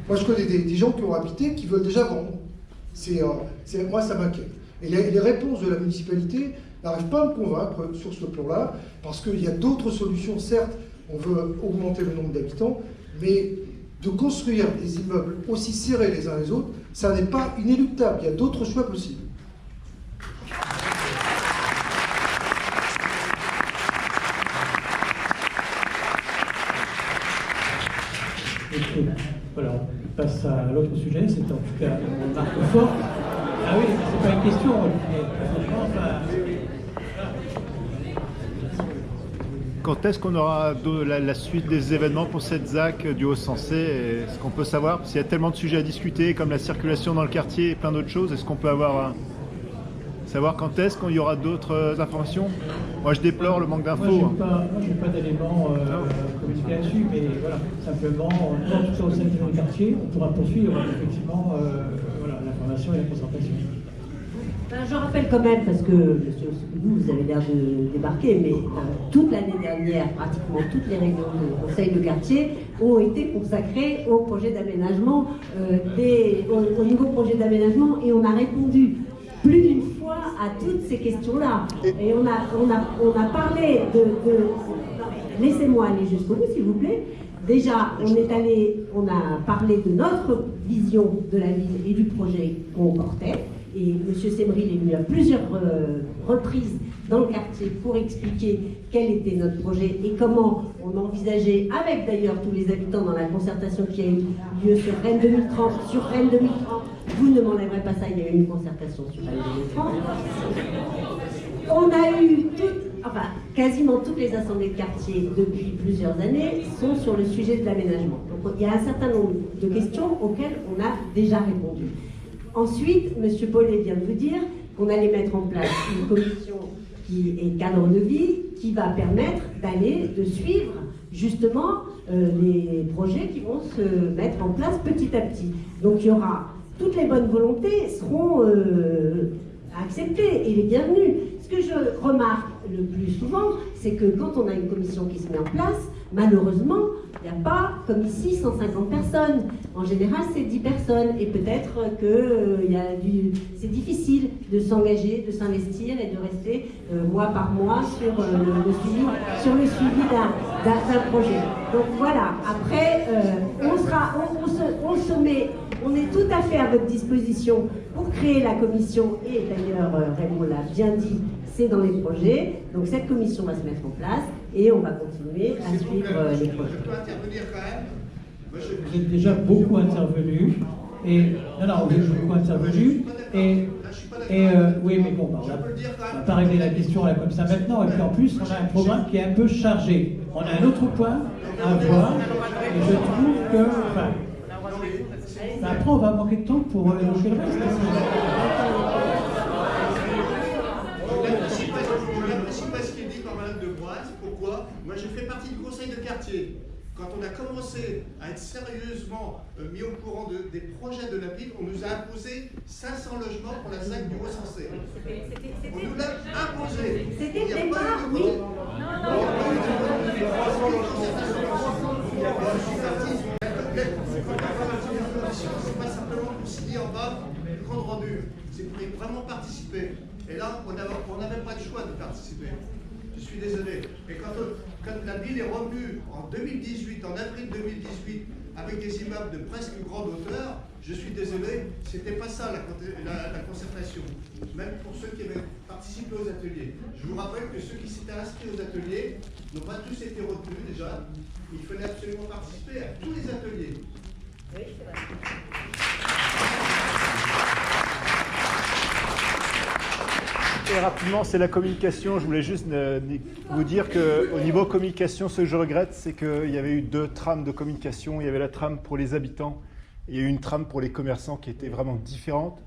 Moi, je connais des gens qui ont habité, qui veulent déjà vendre. Moi, ça m'inquiète. Et les réponses de la municipalité n'arrivent pas à me convaincre sur ce plan-là, parce qu'il y a d'autres solutions. Certes, on veut augmenter le nombre d'habitants, mais de construire des immeubles aussi serrés les uns les autres, ça n'est pas inéluctable. Il y a d'autres choix possibles. Voilà, on passe à l'autre sujet, c'est en tout cas une marque forte. Ah oui, c'est pas une question, mais franchement, Quand est-ce qu'on aura la suite des événements pour cette ZAC du Haut-Sensé? Est-ce qu'on peut savoir? Parce qu'il y a tellement de sujets à discuter, comme la circulation dans le quartier et plein d'autres choses. Est-ce qu'on peut savoir quand est-ce qu'il y aura d'autres informations? Moi, je déplore le manque d'infos. Moi, je n'ai pas d'éléments communiqués là-dessus, mais voilà, simplement, dans tout ça au sein du quartier, on pourra poursuivre effectivement l'information et la concertation. Je rappelle quand même, parce que vous avez l'air de débarquer, mais toute l'année dernière, pratiquement toutes les réunions du conseil de quartier ont été consacrées au projet d'aménagement, au nouveau projet d'aménagement, et on a répondu plus d'une fois à toutes ces questions-là. Et on a parlé laissez-moi aller jusqu'au bout, s'il vous plaît. Déjà, on a parlé de notre vision de la ville et du projet qu'on portait. et M. Semril est venu à plusieurs reprises dans le quartier pour expliquer quel était notre projet et comment on envisageait, avec d'ailleurs tous les habitants dans la concertation qui a eu lieu sur Rennes 2030, vous ne m'enlèverez pas ça, il y a eu une concertation sur Rennes 2030. On a eu quasiment toutes les assemblées de quartier depuis plusieurs années sont sur le sujet de l'aménagement. Donc il y a un certain nombre de questions auxquelles on a déjà répondu. Ensuite, M. Paulet vient de vous dire qu'on allait mettre en place une commission qui est cadre de vie, qui va permettre de suivre justement les projets qui vont se mettre en place petit à petit. Donc il y aura, toutes les bonnes volontés seront acceptées et les bienvenues. Ce que je remarque le plus souvent, c'est que quand on a une commission qui se met en place, malheureusement, il n'y a pas, comme ici, 150 personnes. En général, c'est 10 personnes. Et peut-être que c'est difficile de s'engager, de s'investir et de rester mois par mois sur le suivi d'un projet. Donc voilà, après, on est tout à fait à votre disposition pour créer la commission. Et d'ailleurs, Raymond l'a bien dit, c'est dans les projets. Donc cette commission va se mettre en place et on va continuer à suivre les projets. Je peux intervenir quand même. Vous êtes déjà beaucoup intervenu. Vous êtes beaucoup intervenu. Oui, mais bon, on va pas régler la question là comme ça maintenant. Et puis en plus, on a un programme qui est un peu chargé. On a un autre point à voir. Et je trouve que... après, on va manquer de temps pour évoquer le reste. Je n'apprécie pas ce qui est dit par Mme Deboise. Pourquoi? Moi, je fais partie du conseil de quartier. Quand on a commencé à être sérieusement mis au courant des projets de la ville, on nous a imposé 500 logements pour la ZAC du Recensé. On nous l'a imposé. C'était le départ, oui. C'est pas simplement pour signer en bas le compte rendu, c'est pour y vraiment participer. Et là, on n'avait pas de choix de participer. Je suis désolé. Et quand la ville est revenue en 2018, en avril 2018, avec des immeubles de presque grande hauteur, je suis désolé, c'était pas ça la concertation. Même pour ceux qui avaient participé aux ateliers. Je vous rappelle que ceux qui s'étaient inscrits aux ateliers n'ont pas tous été retenus déjà. Il fallait absolument participer à tous les ateliers. Oui, c'est vrai. Et rapidement, c'est la communication. Je voulais juste vous dire qu'au niveau communication, ce que je regrette, c'est qu'il y avait eu 2 trames de communication. Il y avait la trame pour les habitants et il y a eu une trame pour les commerçants qui était vraiment différente.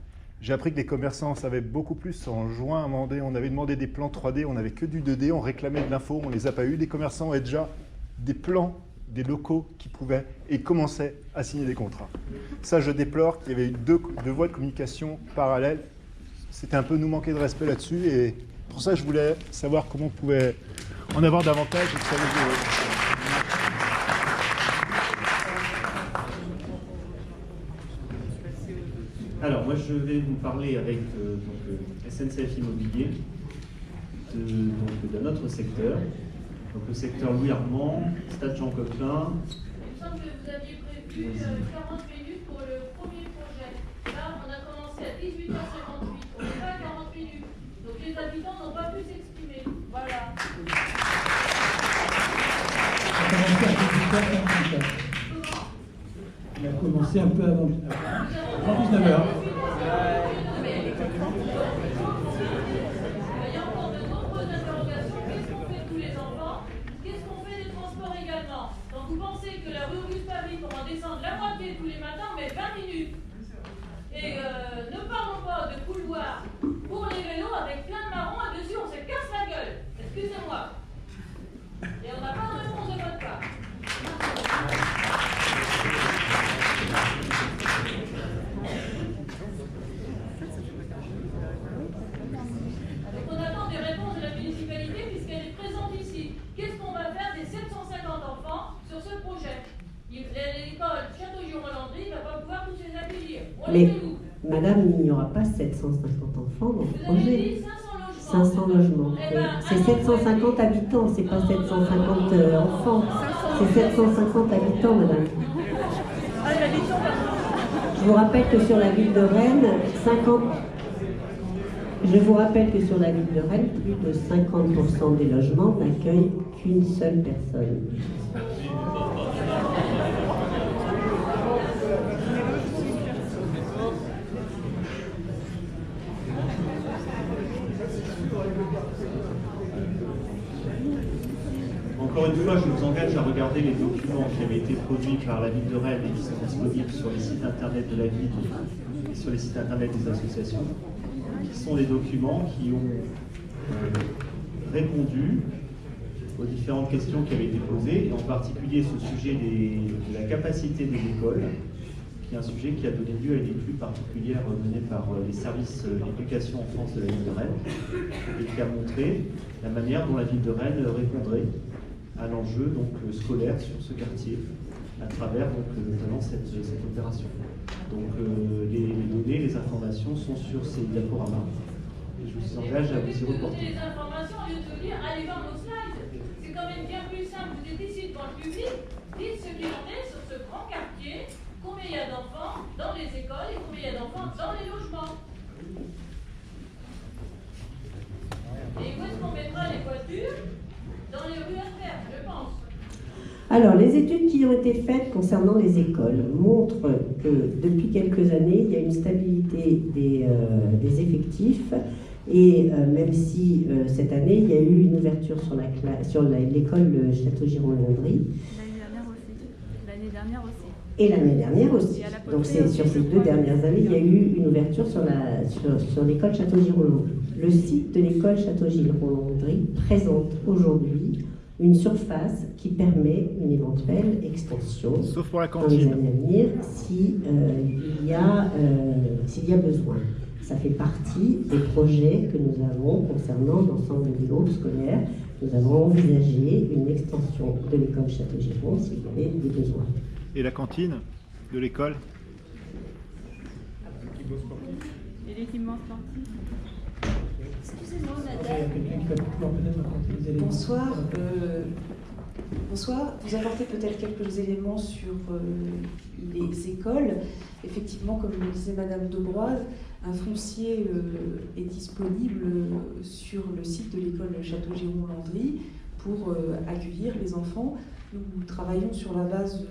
J'ai appris que les commerçants en savaient beaucoup plus. En juin, on avait demandé des plans 3D, on n'avait que du 2D, on réclamait de l'info, on ne les a pas eu. Les commerçants avaient déjà des plans, des locaux qui pouvaient et commençaient à signer des contrats. Ça, je déplore qu'il y avait eu deux voies de communication parallèles. C'était un peu nous manquer de respect là-dessus et pour ça, je voulais savoir comment on pouvait en avoir davantage. Alors, moi, je vais vous parler avec SNCF Immobilier d'un autre secteur. Donc, le secteur Louis Armand, Stade Jean Coquelin. Il me semble que vous aviez prévu 40 minutes pour le premier projet. Là, on a commencé à 18h58. On n'est pas à 40 minutes. Donc, les habitants n'ont pas pu s'exprimer. Voilà. Il a commencé un peu avant 19h. Vous pensez que la rue Auguste Paris, pour en descendre la moitié tous les matins, mais 20 minutes. Et ne parlons pas de couloir pour les vélos avec plein de marrons et dessus on se casse la gueule. Excusez-moi. Et on n'a pas de réponse de votre part. Donc on attend des réponses de la municipalité puisqu'elle est présente ici. Qu'est-ce qu'on va faire des 750 enfants sur ce projet? L'école Château-Giron-Landry ne va pas pouvoir tous les accueillir. Mais, madame, il n'y aura pas 750 enfants dans ce projet. 500 logements. C'est 750 habitants, c'est pas 750 enfants. C'est 750 habitants, madame. Je vous rappelle que sur la ville de Rennes, Je vous rappelle que sur la ville de Rennes, plus de 50% des logements n'accueillent qu'une seule personne. Encore une fois, je vous engage à regarder les documents qui avaient été produits par la ville de Rennes et qui sont disponibles sur les sites internet de la ville et sur les sites internet des associations, qui sont des documents qui ont répondu aux différentes questions qui avaient été posées, et en particulier ce sujet de la capacité des écoles, qui est un sujet qui a donné lieu à une étude particulière menée par les services d'éducation en France de la ville de Rennes, et qui a montré la manière dont la ville de Rennes répondrait à l'enjeu scolaire sur ce quartier, à travers notamment cette opération. Donc les données, les informations sont sur ces diaporamas. Et je vous engage à vous y reporter. Les informations, au lieu de dire, allez voir nos slides. C'est quand même bien plus simple. Vous êtes ici devant le public, dites ce qu'il en est sur ce grand quartier, combien il y a d'enfants dans les écoles et combien il y a d'enfants dans les logements. Et où est-ce qu'on mettra les voitures? Dans les rues internes, je pense. Alors, les études qui ont été faites concernant les écoles montrent que depuis quelques années, il y a une stabilité des effectifs. Et même si cette année, il y a eu une ouverture sur l'école Château-Giron-Landry. L'année dernière aussi. Et l'année dernière aussi. Donc sur ces 2 dernières années, il y a eu une ouverture sur l'école Château-Giron-Landry. Le site de l'école Château-Giron-Landry présente aujourd'hui une surface qui permet une éventuelle extension. Sauf pour la dans les cantine. années à venir s'il y a besoin. Ça fait partie des projets que nous avons concernant l'ensemble des groupes scolaires. Nous avons envisagé une extension de l'école Château-Giron s'il y avait des besoins. Et la cantine de l'école? Et l'équipement sportif. Excusez-moi, Il y a quelqu'un qui va pouvoir peut-être apporter des éléments. Bonsoir. Bonsoir. Vous apportez peut-être quelques éléments sur les écoles. Effectivement, comme le disait Madame Dobroise, un foncier est disponible sur le site de l'école Château-Giron-Landry pour accueillir les enfants. Nous travaillons sur la base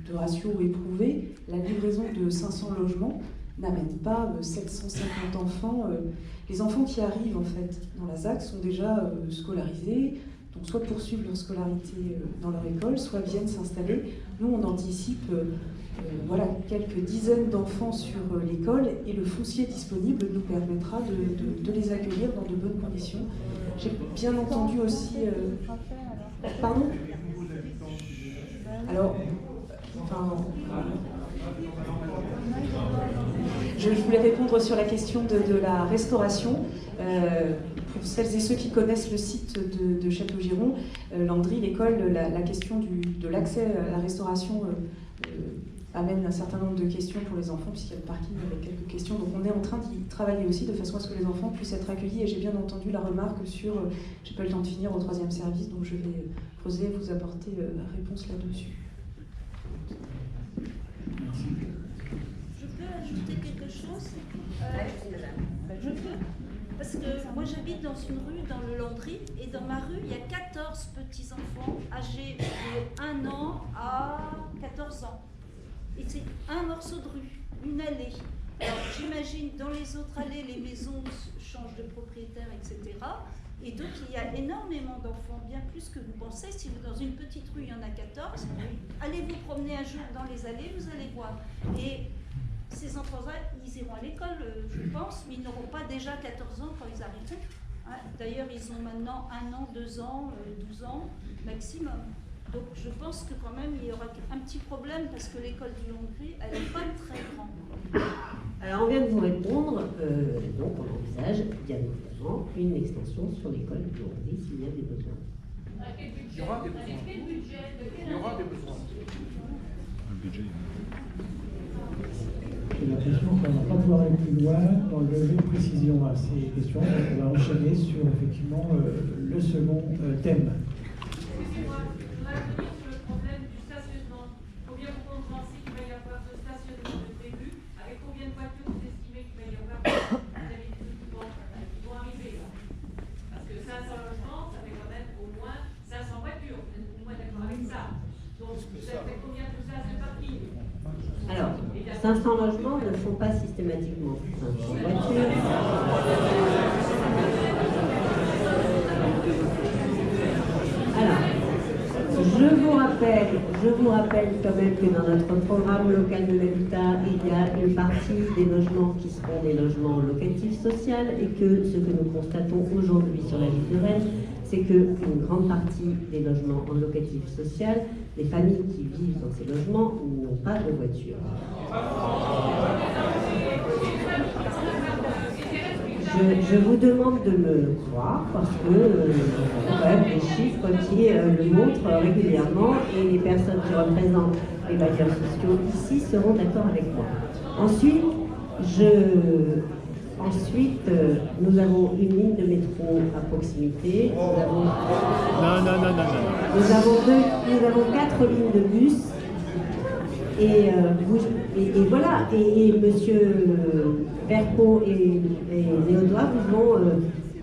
de ratios éprouvés. La livraison de 500 logements n'amène pas 750 enfants. Les enfants qui arrivent en fait dans la ZAC sont déjà scolarisés, donc soit poursuivent leur scolarité dans leur école, soit viennent s'installer. Nous, on anticipe voilà, quelques dizaines d'enfants sur l'école et le foncier disponible nous permettra de les accueillir dans de bonnes conditions. J'ai bien entendu aussi... Pardon ? Alors, je voulais répondre sur la question de la restauration. Pour celles et ceux qui connaissent le site de Château-Giron, Landry, l'école, la question de l'accès à la restauration amène un certain nombre de questions pour les enfants, puisqu'il y a le parking avec quelques questions. Donc on est en train d'y travailler aussi de façon à ce que les enfants puissent être accueillis. Et j'ai bien entendu la remarque sur, j'ai pas eu le temps de finir au 3e service, donc je vais creuser et vous apporter la réponse là-dessus. Je peux ajouter quelque chose? Je peux. Parce que moi j'habite dans une rue, dans le Landry, et dans ma rue, il y a 14 petits-enfants âgés de 1 an à 14 ans. Et c'est un morceau de rue, une allée. Alors j'imagine dans les autres allées, les maisons changent de propriétaire, etc. Et donc il y a énormément d'enfants, bien plus que vous pensez. Si vous, dans une petite rue, il y en a 14, allez vous promener un jour dans les allées, vous allez voir. Et ces enfants-là, ils iront à l'école, je pense, mais ils n'auront pas déjà 14 ans quand ils arriveront. Hein. D'ailleurs, ils ont maintenant 1 an, 2 ans, 12 ans maximum. Donc je pense que quand même, il y aura un petit problème parce que l'école du Landry, elle n'est pas très grande. Alors on vient de vous répondre, donc on envisage bien évidemment une extension sur l'école du Landry s'il y a des besoins. Il y aura des besoins. Il y aura des besoins. Le budget. J'ai l'impression qu'on ne va pas pouvoir aller plus loin dans le lever de précision à ces questions. Donc on va enchaîner sur effectivement le second thème. Excusez-moi, je voudrais revenir sur le problème du stationnement. Combien vous pensez qu'il va y avoir de stationnement de prévu? Avec combien de voitures vous estimez qu'il va y avoir? 500 logements ne font pas systématiquement 500 voitures. Alors, je vous rappelle quand même que dans notre programme local de l'habitat, il y a une partie des logements qui seront des logements locatifs sociaux et que ce que nous constatons aujourd'hui sur la ville de Rennes, c'est qu'une grande partie des logements en locatif social, les familles qui vivent dans ces logements n'ont pas de voiture. Je vous demande de me croire parce que quand même des chiffres qui le montrent régulièrement et les personnes qui représentent les bailleurs sociaux ici seront d'accord avec moi. Ensuite, nous avons une ligne de métro à proximité. Nous avons 4 lignes de bus. Et voilà, et monsieur Verco et Léodois vous ont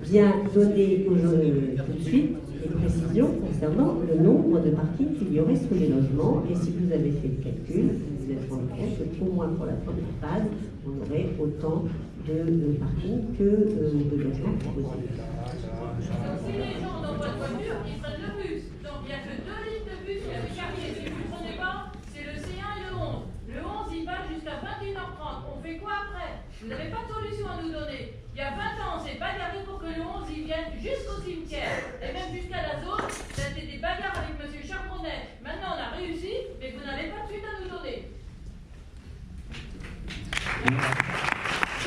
bien donné tout de suite des précisions concernant le nombre de parkings qu'il y aurait sous les logements. Et si vous avez fait le calcul, vous vous êtes rendu compte qu'au moins pour la première phase, on aurait autant de parkings que de logements proposés. Si les gens n'ont pas de voiture, ils prennent le bus. Donc il n'y a que 2 lignes de bus qui avaient quartier. Si vous ne prenez pas, c'est le C1 et le 11. Le 11, il va jusqu'à 21h30. On fait quoi après? Vous n'avez pas de solution à nous donner. Il y a 20 ans, on s'est bagarré pour que le 11 il vienne jusqu'au cimetière. Et même jusqu'à la zone, c'était des bagarres avec M. Charbonnet. Maintenant, on a réussi, mais vous n'avez pas de suite à nous donner.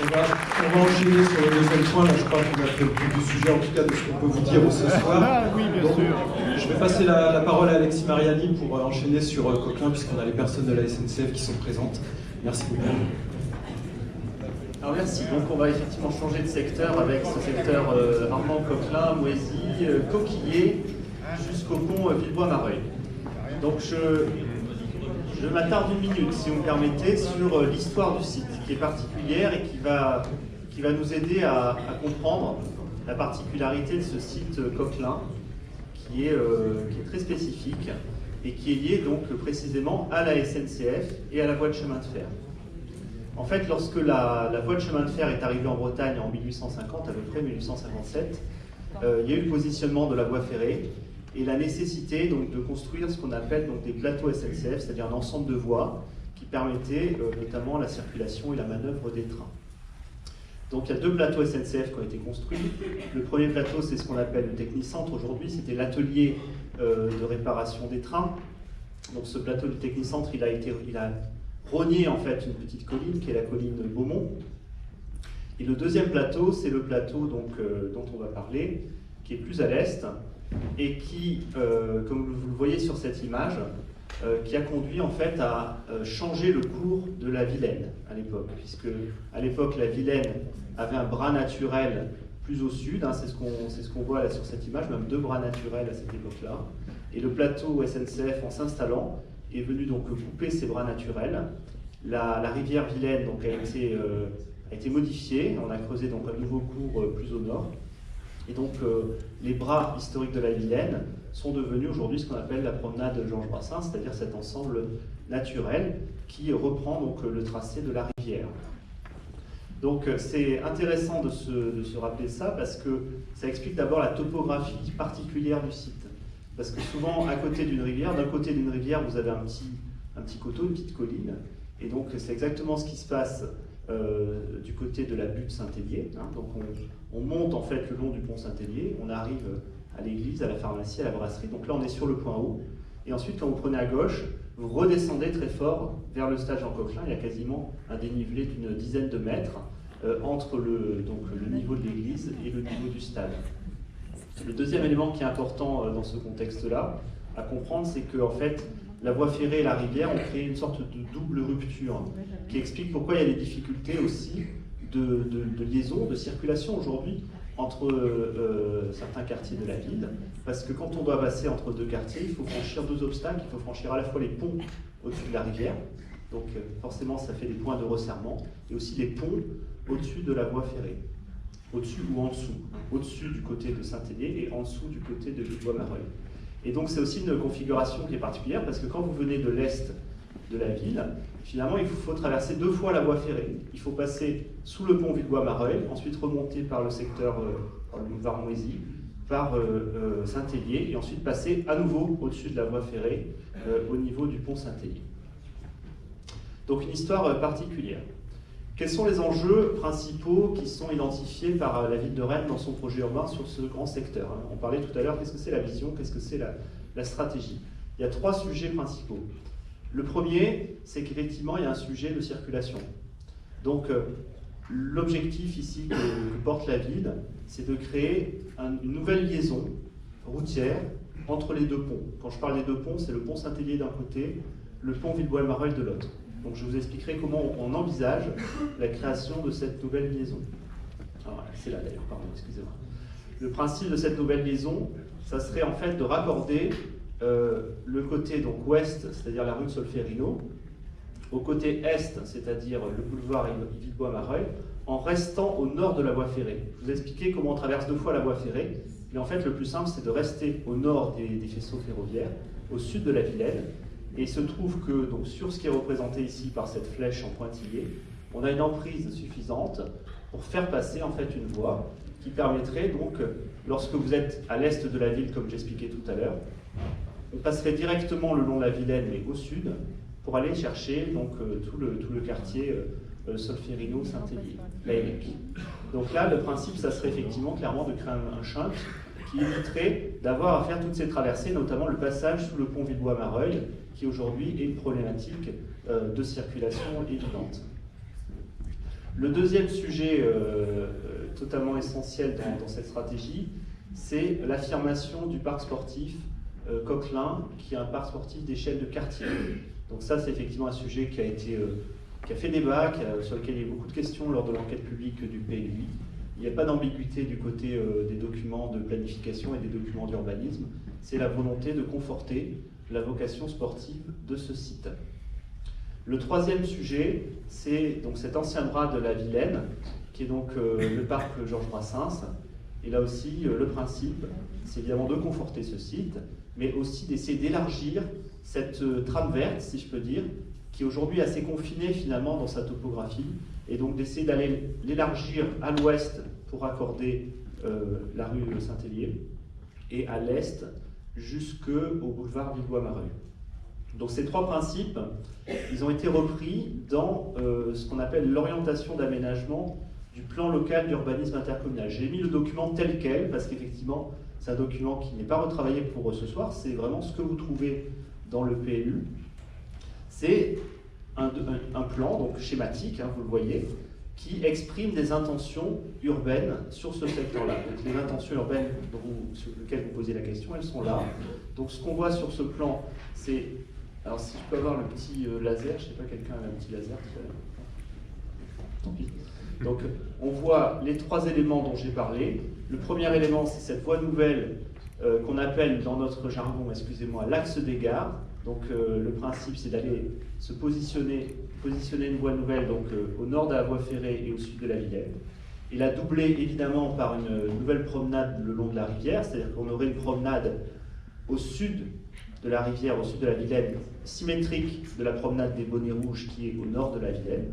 On va enchaîner sur le deuxième point. Là, je crois qu'on a fait le tour du sujet, en tout cas, de ce qu'on peut vous dire ce soir. Oui, bien sûr. Je vais passer la parole à Alexis Mariani pour enchaîner sur Coquelin, puisqu'on a les personnes de la SNCF qui sont présentes. Merci beaucoup. Alors merci. Donc on va effectivement changer de secteur avec ce secteur Armand, Coquelin, Moisy, Coquillet, jusqu'au pont Villebois-Mareuil. Donc je m'attarde une minute, si vous me permettez, sur l'histoire du site, qui est particulière et qui va nous aider à comprendre la particularité de ce site Coquelin, qui est très spécifique et qui est lié donc précisément à la SNCF et à la voie de chemin de fer. En fait, lorsque la voie de chemin de fer est arrivée en Bretagne en 1850, à peu près 1857, il y a eu le positionnement de la voie ferrée et la nécessité donc, de construire ce qu'on appelle donc, des plateaux SNCF, c'est-à-dire un ensemble de voies qui permettaient notamment la circulation et la manœuvre des trains. Donc il y a 2 plateaux SNCF qui ont été construits. Le premier plateau, c'est ce qu'on appelle le Technicentre. Aujourd'hui, c'était l'atelier de réparation des trains. Donc ce plateau du Technicentre, il a rogné en fait une petite colline qui est la colline de Beaumont. Et le deuxième plateau, c'est le plateau donc, dont on va parler, qui est plus à l'est et qui, comme vous le voyez sur cette image, qui a conduit en fait à changer le cours de la Vilaine à l'époque, puisque à l'époque la Vilaine avait un bras naturel plus au sud, hein, c'est ce qu'on voit là sur cette image, même 2 bras naturels à cette époque-là. Et le plateau SNCF, en s'installant, est venu donc couper ces bras naturels. La rivière Vilaine donc, a été modifiée, on a creusé donc un nouveau cours plus au nord. Et donc les bras historiques de la Vilaine sont devenus aujourd'hui ce qu'on appelle la promenade Georges Brassens, c'est-à-dire cet ensemble naturel qui reprend donc le tracé de la rivière. Donc c'est intéressant de se rappeler ça parce que ça explique d'abord la topographie particulière du site. Parce que souvent, à côté d'une rivière, d'un côté d'une rivière, vous avez un petit coteau, une petite colline. Et donc, c'est exactement ce qui se passe du côté de la butte Saint-Hélier. Hein. Donc, on monte en fait le long du pont Saint-Hélier, on arrive à l'église, à la pharmacie, à la brasserie. Donc là, on est sur le point haut. Et ensuite, quand vous prenez à gauche, vous redescendez très fort vers le stage en Coquelin. Il y a quasiment un dénivelé d'une dizaine de mètres entre le niveau de l'église et le niveau du stade. Le deuxième élément qui est important dans ce contexte-là, à comprendre, c'est que en fait, la voie ferrée et la rivière ont créé une sorte de double rupture qui explique pourquoi il y a des difficultés aussi de liaison, de circulation aujourd'hui entre certains quartiers de la ville. Parce que quand on doit passer entre 2 quartiers, il faut franchir 2 obstacles. Il faut franchir à la fois les ponts au-dessus de la rivière, donc forcément ça fait des points de resserrement, et aussi les ponts au-dessus de la voie ferrée. Au-dessus ou en dessous, au-dessus du côté de Saint-Hélier et en dessous du côté de Villebois-Mareuil. Et donc c'est aussi une configuration qui est particulière parce que quand vous venez de l'est de la ville, finalement, il faut traverser 2 fois la voie ferrée. Il faut passer sous le pont Villebois-Mareuil, ensuite remonter par le secteur, par le boulevard Moisy, par Saint-Hélier, et ensuite passer à nouveau au-dessus de la voie ferrée, au niveau du pont Saint-Hélier. Donc une histoire particulière. Quels sont les enjeux principaux qui sont identifiés par la ville de Rennes dans son projet urbain sur ce grand secteur? On parlait tout à l'heure, qu'est-ce que c'est la vision, qu'est-ce que c'est la stratégie? Il y a 3 sujets principaux. Le premier, c'est qu'effectivement, il y a un sujet de circulation. Donc, l'objectif ici que porte la ville, c'est de créer une nouvelle liaison routière entre les 2 ponts. Quand je parle des 2 ponts, c'est le pont Saint-Hélier d'un côté, le pont Villebois-Mareuil de l'autre. Donc je vous expliquerai comment on envisage la création de cette nouvelle liaison. Alors, c'est là d'ailleurs, pardon, excusez-moi. Le principe de cette nouvelle liaison, ça serait en fait de raccorder le côté donc ouest, c'est-à-dire la rue de Solferino, au côté est, c'est-à-dire le boulevard Villebois-Mareuil, en restant au nord de la voie ferrée. Je vous ai expliqué comment on traverse 2 fois la voie ferrée, mais en fait le plus simple c'est de rester au nord des faisceaux ferroviaires, au sud de la Vilaine. Et il se trouve que donc, sur ce qui est représenté ici par cette flèche en pointillé, on a une emprise suffisante pour faire passer en fait une voie qui permettrait donc, lorsque vous êtes à l'est de la ville, comme j'expliquais tout à l'heure, on passerait directement le long de la Vilaine, mais au sud, pour aller chercher donc, tout le quartier Solferino, Saint-Hélier. Donc là, le principe, ça serait effectivement clairement de créer un shunt qui éviterait d'avoir à faire toutes ces traversées, notamment le passage sous le pont Villebois-Mareuil, qui aujourd'hui est une problématique de circulation évidente. Le deuxième sujet totalement essentiel dans cette stratégie, c'est l'affirmation du parc sportif Coquelin, qui est un parc sportif d'échelle de quartier. Donc ça, c'est effectivement un sujet qui a fait débat, sur lequel il y a eu beaucoup de questions lors de l'enquête publique du PLUI. Il n'y a pas d'ambiguïté du côté des documents de planification et des documents d'urbanisme. C'est la volonté de conforter la vocation sportive de ce site. Le troisième sujet, c'est donc cet ancien bras de la Vilaine, qui est donc le parc Georges Brassens. Et là aussi, le principe, c'est évidemment de conforter ce site, mais aussi d'essayer d'élargir cette trame verte, si je peux dire, qui est aujourd'hui assez confinée finalement dans sa topographie, et donc d'essayer d'aller l'élargir à l'ouest pour accorder la rue Saint-Hélier, et à l'est jusqu'au boulevard Villebois-Mareuil. Donc ces 3 principes, ils ont été repris dans ce qu'on appelle l'orientation d'aménagement du plan local d'urbanisme intercommunal. J'ai mis le document tel quel, parce qu'effectivement, c'est un document qui n'est pas retravaillé pour ce soir, c'est vraiment ce que vous trouvez dans le PLU. C'est un plan donc schématique, hein, vous le voyez, qui exprime des intentions urbaines sur ce secteur-là. Donc les intentions urbaines sur lesquelles vous posez la question, elles sont là. Donc ce qu'on voit sur ce plan, c'est... Alors si je peux avoir le petit laser, je ne sais pas, quelqu'un a un petit laser tout à l'heure. Tant pis. Donc on voit les 3 éléments dont j'ai parlé. Le premier élément, c'est cette voie nouvelle qu'on appelle dans notre jargon, excusez-moi, l'axe des gares. Donc le principe, c'est d'aller se positionner une voie nouvelle donc, au nord de la voie ferrée et au sud de la Vilaine. Et la doubler évidemment par une nouvelle promenade le long de la rivière, c'est-à-dire qu'on aurait une promenade au sud de la rivière, au sud de la Vilaine, symétrique de la promenade des Bonnets Rouges qui est au nord de la Vilaine.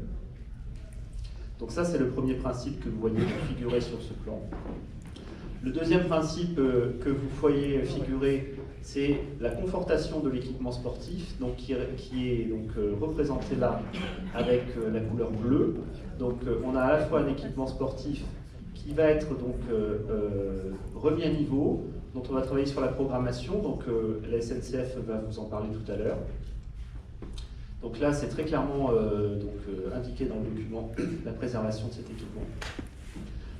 Donc ça, c'est le premier principe que vous voyez figurer sur ce plan. Le deuxième principe que vous voyez figurer, c'est la confortation de l'équipement sportif, donc qui est donc, représenté là avec la couleur bleue. Donc on a à la fois un équipement sportif qui va être donc, remis à niveau, dont on va travailler sur la programmation, donc la SNCF va vous en parler tout à l'heure. Donc là, c'est très clairement indiqué dans le document la préservation de cet équipement.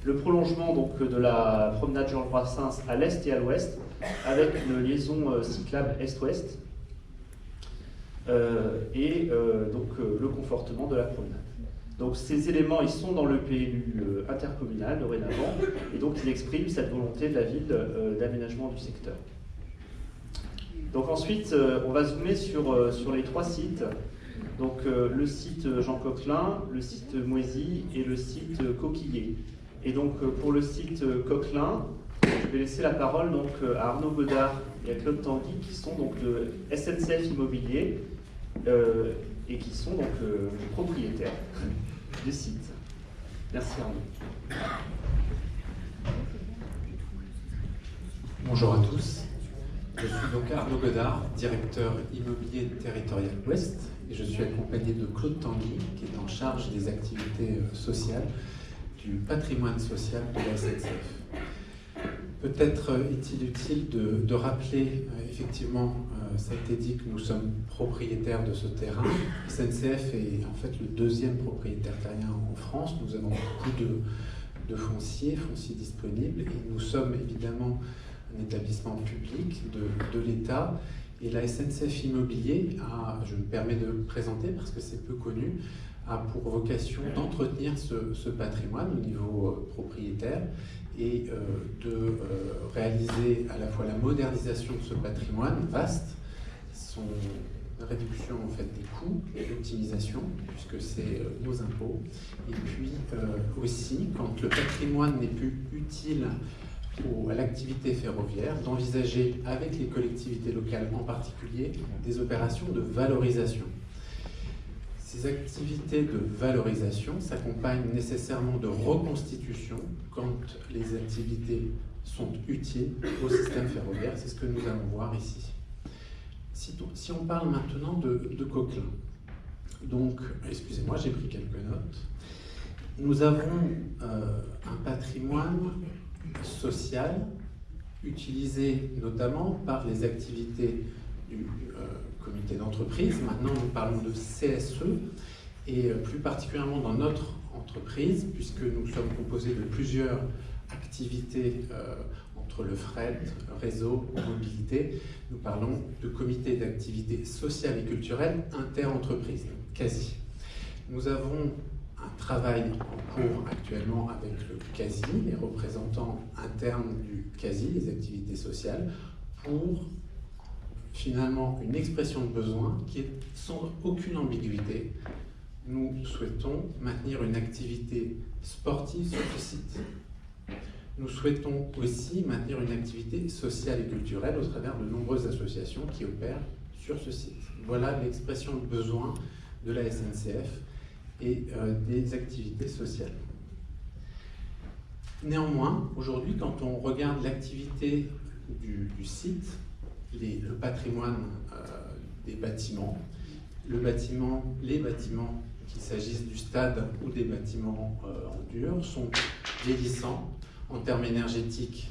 Le prolongement donc, de la promenade Georges Brassens à l'est et à l'ouest, avec une liaison cyclable est-ouest, donc le confortement de la promenade. Donc ces éléments, ils sont dans le PLU intercommunal dorénavant, et donc ils expriment cette volonté de la ville d'aménagement du secteur. Donc ensuite, on va zoomer sur les 3 sites. Donc le site Jean Coquelin, le site Moisy et le site Coquillet. Et donc pour le site Coquelin, je vais laisser la parole donc, à Arnaud Godard et à Claude Tanguy, qui sont donc de SNCF Immobilier, et qui sont donc propriétaires du site. Merci Arnaud. Bonjour à tous. Je suis donc Arnaud Godard, directeur immobilier territorial Ouest, et je suis accompagné de Claude Tanguy, qui est en charge des activités sociales du patrimoine social de la SNCF. Peut-être est-il utile de rappeler, effectivement, ça a été dit que nous sommes propriétaires de ce terrain. SNCF est en fait le deuxième propriétaire terrien en France. Nous avons beaucoup de fonciers disponibles, et nous sommes évidemment un établissement public de l'État. Et la SNCF Immobilier a, je me permets de le présenter parce que c'est peu connu, a pour vocation d'entretenir ce patrimoine au niveau propriétaire et de réaliser à la fois la modernisation de ce patrimoine vaste, son réduction en fait des coûts et l'optimisation, puisque c'est nos impôts, et puis aussi, quand le patrimoine n'est plus utile à l'activité ferroviaire, d'envisager avec les collectivités locales en particulier des opérations de valorisation. Ces activités de valorisation s'accompagnent nécessairement de reconstitution quand les activités sont utiles au système ferroviaire. C'est ce que nous allons voir ici. Si on parle maintenant de Coquelin, donc, excusez-moi, j'ai pris quelques notes. Nous avons un patrimoine social utilisé notamment par les activités du comité d'entreprise. Maintenant, nous parlons de CSE, et plus particulièrement dans notre entreprise, puisque nous sommes composés de plusieurs activités entre le fret, réseau, mobilité. Nous parlons de comité d'activités sociales et culturelles interentreprises, quasi. Nous avons un travail en cours actuellement avec le CASI, les représentants internes du CASI, les activités sociales, pour finalement une expression de besoin qui est sans aucune ambiguïté. Nous souhaitons maintenir une activité sportive sur ce site. Nous souhaitons aussi maintenir une activité sociale et culturelle au travers de nombreuses associations qui opèrent sur ce site. Voilà l'expression de besoin de la SNCF et des activités sociales. Néanmoins, aujourd'hui, quand on regarde l'activité du site, le patrimoine des bâtiments, les bâtiments, qu'il s'agisse du stade ou des bâtiments en dur, sont vieillissants, en termes énergétiques,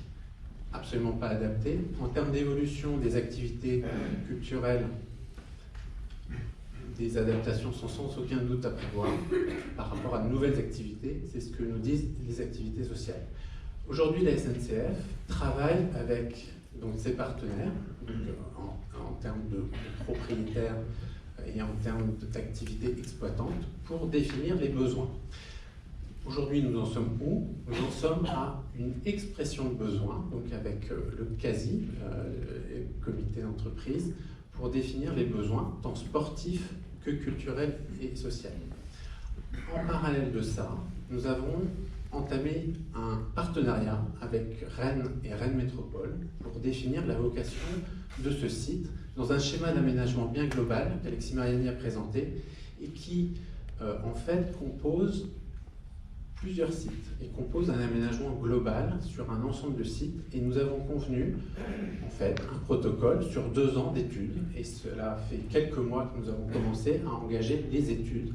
absolument pas adaptés, en termes d'évolution des activités culturelles, des adaptations sont sans aucun doute à prévoir par rapport à de nouvelles activités, c'est ce que nous disent les activités sociales. Aujourd'hui, la SNCF travaille avec donc, ses partenaires, en termes de propriétaires et en termes d'activités exploitantes, pour définir les besoins. Aujourd'hui, nous en sommes où? Nous en sommes à une expression de besoin, donc avec le CASI, le comité d'entreprise, pour définir les besoins, tant sportifs que culturels et sociaux. En parallèle de ça, nous avons entamé un partenariat avec Rennes et Rennes Métropole pour définir la vocation de ce site dans un schéma d'aménagement bien global qu'Alexis Mariani a présenté et qui, en fait, compose plusieurs sites et compose un aménagement global sur un ensemble de sites. Et nous avons convenu, en fait, un protocole sur 2 ans d'études. Et cela fait quelques mois que nous avons commencé à engager des études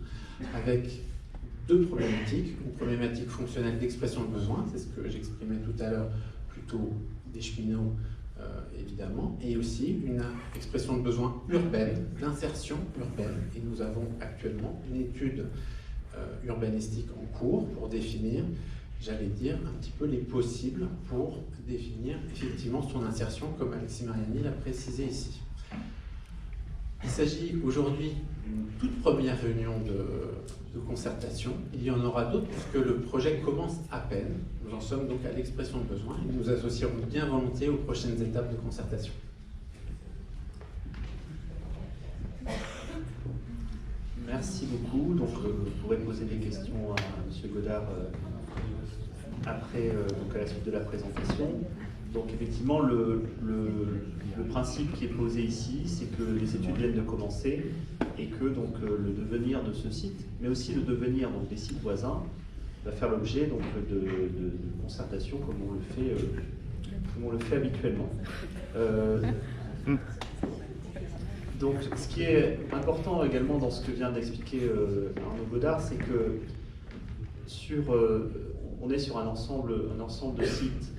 avec 2 problématiques. Une problématique fonctionnelle d'expression de besoin, c'est ce que j'exprimais tout à l'heure, plutôt des cheminots, évidemment, et aussi une expression de besoin urbaine, d'insertion urbaine. Et nous avons actuellement une étude urbanistique en cours pour définir, j'allais dire, un petit peu les possibles pour définir effectivement son insertion, comme Alexis Mariani l'a précisé ici. Il s'agit aujourd'hui d'une toute première réunion de concertation. Il y en aura d'autres puisque le projet commence à peine. Nous en sommes donc à l'expression de besoin et nous associerons bien volontiers aux prochaines étapes de concertation. Merci beaucoup. Donc, vous pourrez poser des questions à M. Godard après, donc à la suite de la présentation. Donc effectivement, le principe qui est posé ici, c'est que les études viennent de commencer et que donc, le devenir de ce site, mais aussi le devenir donc, des sites voisins, va faire l'objet donc, de concertation comme on le fait habituellement. Donc ce qui est important également dans ce que vient d'expliquer Arnaud Godard, c'est que on est sur un ensemble de sites.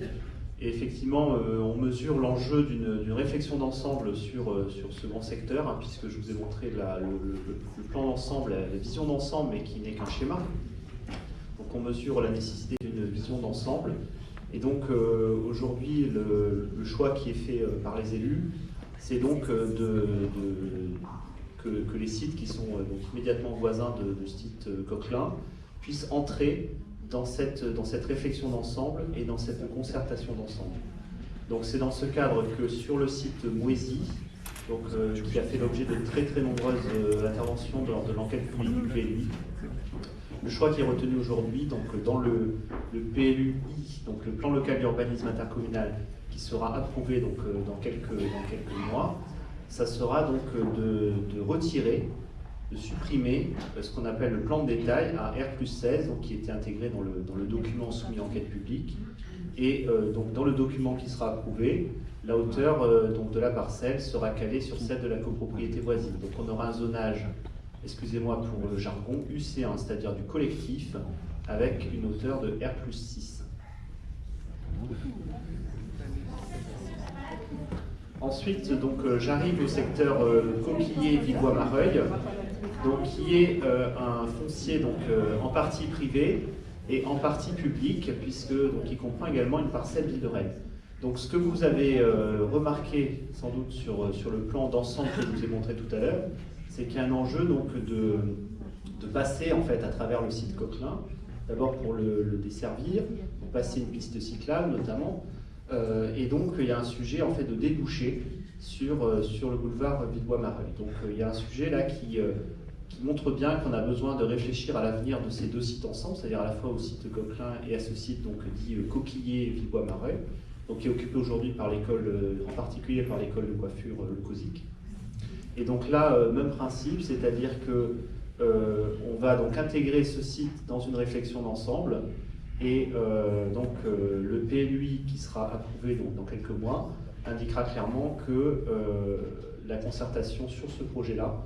Et effectivement, on mesure l'enjeu d'une réflexion d'ensemble sur ce grand secteur, hein, puisque je vous ai montré le plan d'ensemble, la vision d'ensemble, mais qui n'est qu'un schéma. Donc on mesure la nécessité d'une vision d'ensemble. Et donc aujourd'hui, le choix qui est fait par les élus, c'est donc que les sites qui sont donc immédiatement voisins de ce site Coquelin puissent entrer dans cette réflexion d'ensemble et dans cette concertation d'ensemble. Donc c'est dans ce cadre que sur le site Moisy, donc, qui a fait l'objet de très très nombreuses interventions lors de l'enquête publique du PLUI, le choix qui est retenu aujourd'hui, donc dans le PLUI, donc le plan local d'urbanisme intercommunal, qui sera approuvé donc, dans quelques mois, ça sera donc de retirer, de supprimer ce qu'on appelle le plan de détail à R+16, donc, qui était intégré dans le document soumis à enquête publique. Et donc dans le document qui sera approuvé, la hauteur donc, de la parcelle sera calée sur celle de la copropriété voisine. Donc on aura un zonage, excusez-moi pour le jargon, UC1, c'est-à-dire du collectif, avec une hauteur de R+6. Ensuite, donc, j'arrive au secteur Coquillier-Villevoie-Mareuil, donc, qui est un foncier donc, en partie privé et en partie public, puisque donc, il comprend également une parcelle ville de Rennes. Donc ce que vous avez remarqué sans doute sur le plan d'ensemble que je vous ai montré tout à l'heure, c'est qu'il y a un enjeu donc, de passer en fait, à travers le site Coquelin, d'abord pour le desservir, pour passer une piste cyclable notamment, et donc il y a un sujet en fait, de débouché sur le boulevard Villevoie-Mareuil. Donc il y a un sujet là qui montre bien qu'on a besoin de réfléchir à l'avenir de ces deux sites ensemble, c'est-à-dire à la fois au site Coquelin et à ce site donc, dit Coquillier Villevoie-Mareuil, donc qui est occupé aujourd'hui par l'école, en particulier par l'école de coiffure Le Cosic. Et donc là, même principe, c'est-à-dire que on va donc intégrer ce site dans une réflexion d'ensemble, et donc le PLUI qui sera approuvé donc, dans quelques mois indiquera clairement que la concertation sur ce projet-là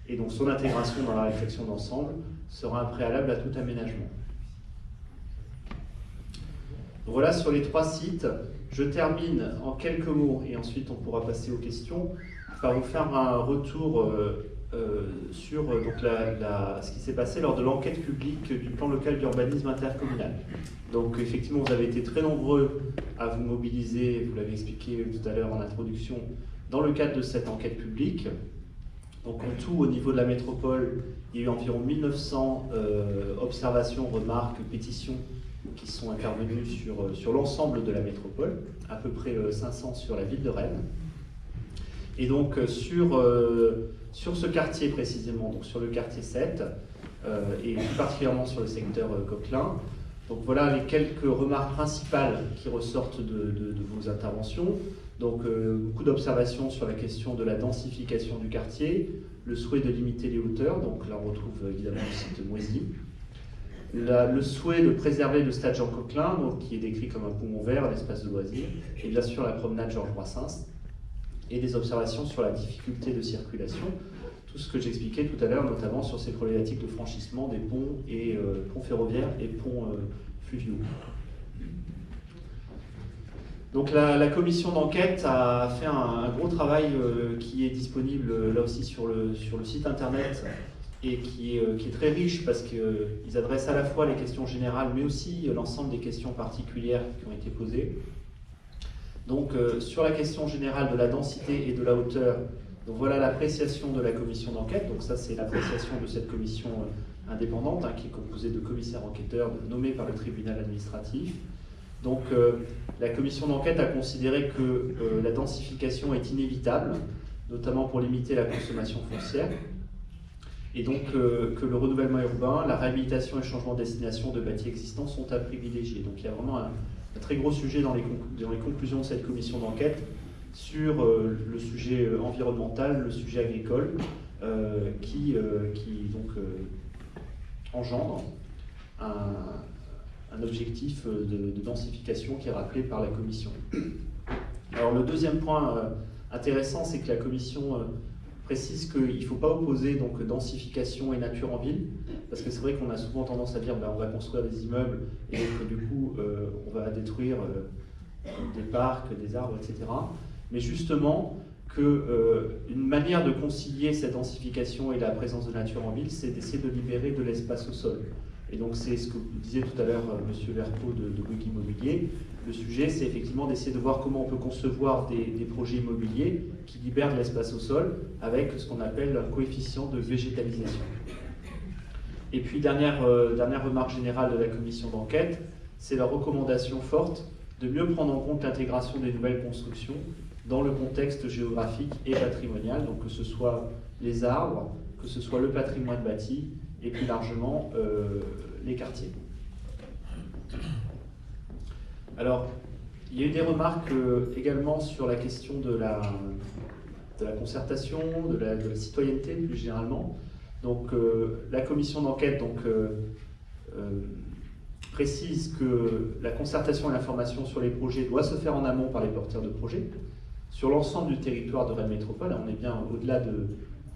et donc son intégration dans la réflexion d'ensemble sera un préalable à tout aménagement. Voilà sur les trois sites. Je termine en quelques mots et ensuite on pourra passer aux questions par vous faire un retour sur donc, ce qui s'est passé lors de l'enquête publique du plan local d'urbanisme intercommunal. Donc effectivement vous avez été très nombreux à vous mobiliser, vous l'avez expliqué tout à l'heure en introduction, dans le cadre de cette enquête publique. Donc en tout, au niveau de la métropole, il y a eu environ 1900 observations, remarques, pétitions qui sont intervenues sur l'ensemble de la métropole, à peu près 500 sur la ville de Rennes. Et donc sur ce quartier précisément, donc sur le quartier 7, et plus particulièrement sur le secteur Coquelin, donc voilà les quelques remarques principales qui ressortent de vos interventions. Donc beaucoup d'observations sur la question de la densification du quartier, le souhait de limiter les hauteurs, donc là on retrouve évidemment le site Moisy, le souhait de préserver le stade Jean Coquelin, donc, qui est décrit comme un poumon vert, un espace de loisirs, et bien sûr la promenade Georges Brassens, et des observations sur la difficulté de circulation, tout ce que j'expliquais tout à l'heure, notamment sur ces problématiques de franchissement des ponts, et ponts ferroviaires et ponts fluviaux. Donc la commission d'enquête a fait un gros travail qui est disponible là aussi sur le site internet et qui est très riche parce qu'ils adressent à la fois les questions générales mais aussi l'ensemble des questions particulières qui ont été posées. Donc sur la question générale de la densité et de la hauteur, donc voilà l'appréciation de la commission d'enquête. Donc ça c'est l'appréciation de cette commission indépendante hein, qui est composée de commissaires enquêteurs nommés par le tribunal administratif. Donc la commission d'enquête a considéré que la densification est inévitable, notamment pour limiter la consommation foncière, et donc que le renouvellement urbain, la réhabilitation et le changement de destination de bâtis existants sont à privilégier. Donc il y a vraiment très gros sujet dans les conclusions de cette commission d'enquête sur le sujet environnemental, le sujet agricole, qui donc engendre un objectif de densification qui est rappelé par la commission. Alors le deuxième point intéressant, c'est que la commission précise qu'il ne faut pas opposer donc densification et nature en ville, parce que c'est vrai qu'on a souvent tendance à dire on va construire des immeubles et donc du coup on va détruire des parcs, des arbres, etc. Mais justement une manière de concilier cette densification et la présence de nature en ville, c'est d'essayer de libérer de l'espace au sol. Et donc c'est ce que vous disiez tout à l'heure M. Verpeau de Bouygues Immobilier. Le sujet, c'est effectivement d'essayer de voir comment on peut concevoir des projets immobiliers qui libèrent de l'espace au sol avec ce qu'on appelle un coefficient de végétalisation. Et puis dernière remarque générale de la commission d'enquête, c'est la recommandation forte de mieux prendre en compte l'intégration des nouvelles constructions dans le contexte géographique et patrimonial, donc que ce soit les arbres, que ce soit le patrimoine bâti, et plus largement les quartiers. Alors, il y a eu des remarques également sur la question de la concertation, de la citoyenneté plus généralement. Donc, la commission d'enquête précise que la concertation et l'information sur les projets doit se faire en amont par les porteurs de projets sur l'ensemble du territoire de Rennes Métropole. On est bien au-delà de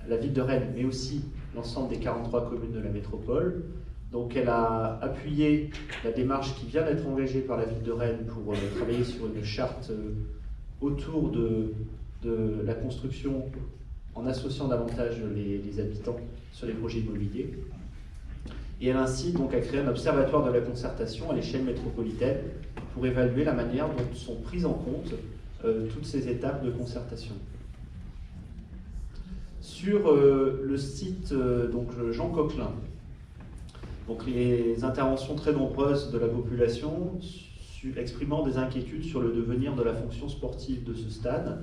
la ville de Rennes, mais aussi l'ensemble des 43 communes de la métropole. Donc elle a appuyé la démarche qui vient d'être engagée par la ville de Rennes pour travailler sur une charte autour de la construction en associant davantage les habitants sur les projets immobiliers. Et elle incite donc à créer un observatoire de la concertation à l'échelle métropolitaine pour évaluer la manière dont sont prises en compte toutes ces étapes de concertation. Sur le site Jean Coquelin, donc les interventions très nombreuses de la population exprimant des inquiétudes sur le devenir de la fonction sportive de ce stade.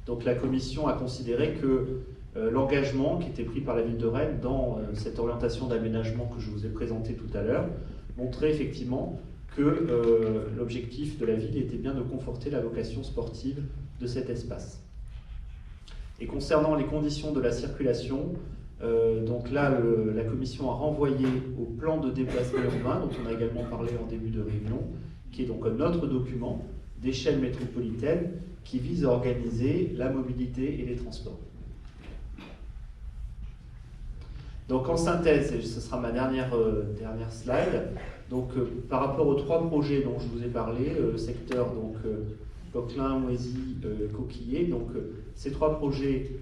Donc la commission a considéré que l'engagement qui était pris par la ville de Rennes dans cette orientation d'aménagement que je vous ai présentée tout à l'heure montrait effectivement que l'objectif de la ville était bien de conforter la vocation sportive de cet espace. Et concernant les conditions de la circulation, donc là, la commission a renvoyé au plan de déplacement urbain, dont on a également parlé en début de réunion, qui est donc un autre document d'échelle métropolitaine qui vise à organiser la mobilité et les transports. Donc en synthèse, et ce sera ma dernière slide, donc par rapport aux 3 projets dont je vous ai parlé, secteur Coquelin, Moisy, Coquillier, donc ces 3 projets,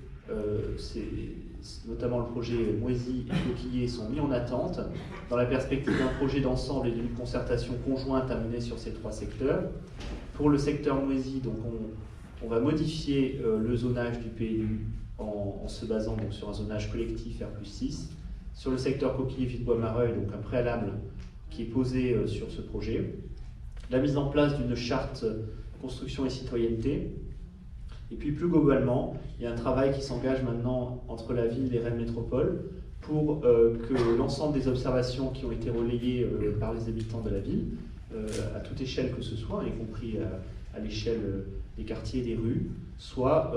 notamment le projet Moisy et Coquillier, sont mis en attente dans la perspective d'un projet d'ensemble et d'une concertation conjointe à mener sur ces 3 secteurs. Pour le secteur Moisy, donc on va modifier le zonage du PLU en se basant donc sur un zonage collectif R+6. Sur le secteur Coquillier-Villebois-Mareuil, donc un préalable qui est posé sur ce projet. La mise en place d'une charte construction et citoyenneté. Et puis plus globalement, il y a un travail qui s'engage maintenant entre la ville et Rennes Métropole pour que l'ensemble des observations qui ont été relayées par les habitants de la ville, à toute échelle que ce soit, y compris à l'échelle des quartiers et des rues, soient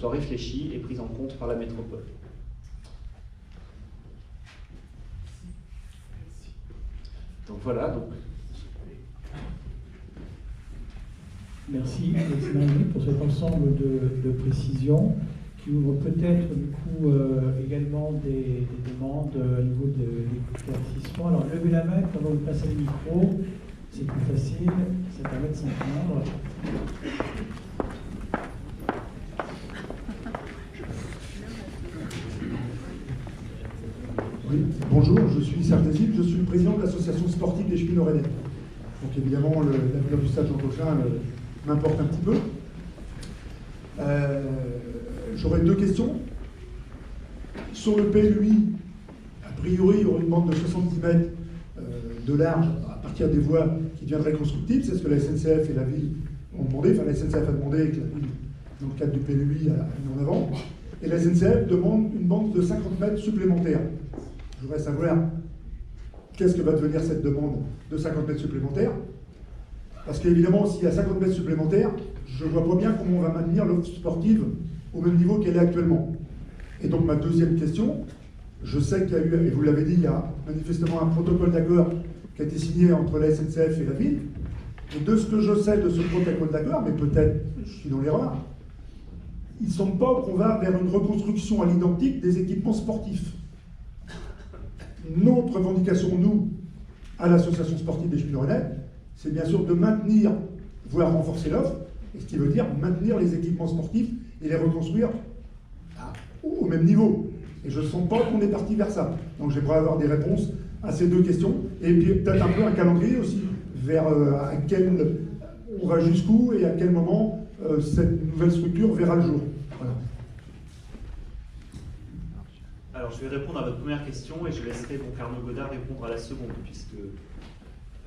réfléchies et prises en compte par la métropole. Donc voilà. Merci Marie pour cet ensemble de précisions qui ouvre peut-être du coup également des demandes au niveau des éclaircissements. Alors levez la main quand on vous passe les micros, c'est plus facile, ça permet de s'entendre. Oui, bonjour, je suis Sartésib, je suis le président de l'association sportive des cheminots rennais. Donc évidemment, l'avenir du stade Jean Coquelin m'importe un petit peu. J'aurais 2 questions. Sur le PLUI, a priori, il y aurait une bande de 70 mètres de large à partir des voies qui deviendraient constructibles. C'est ce que la SNCF et la ville ont demandé. Enfin, la SNCF a demandé et que la ville, dans le cadre du PLUI, a mis en avant. Et la SNCF demande une bande de 50 mètres supplémentaires. Je voudrais savoir qu'est-ce que va devenir cette demande de 50 mètres supplémentaires. Parce qu'évidemment, s'il y a 50 mètres supplémentaires, je ne vois pas bien comment on va maintenir l'offre sportive au même niveau qu'elle est actuellement. Et donc ma deuxième question, je sais qu'il y a eu, et vous l'avez dit, il y a manifestement un protocole d'accord qui a été signé entre la SNCF et la ville. Et de ce que je sais de ce protocole d'accord, mais peut-être je suis dans l'erreur, il ne semble pas qu'on va vers une reconstruction à l'identique des équipements sportifs. Notre revendication, nous, à l'association sportive des Chemins Rennais, c'est bien sûr de maintenir, voire renforcer l'offre, et ce qui veut dire maintenir les équipements sportifs et les reconstruire au même niveau. Et je ne sens pas qu'on est parti vers ça. Donc j'aimerais avoir des réponses à ces deux questions, et puis peut-être un peu un calendrier aussi, vers à quel on va jusqu'où et à quel moment cette nouvelle structure verra le jour. Voilà. Alors je vais répondre à votre première question et je laisserai donc Arnaud Godard répondre à la seconde, puisque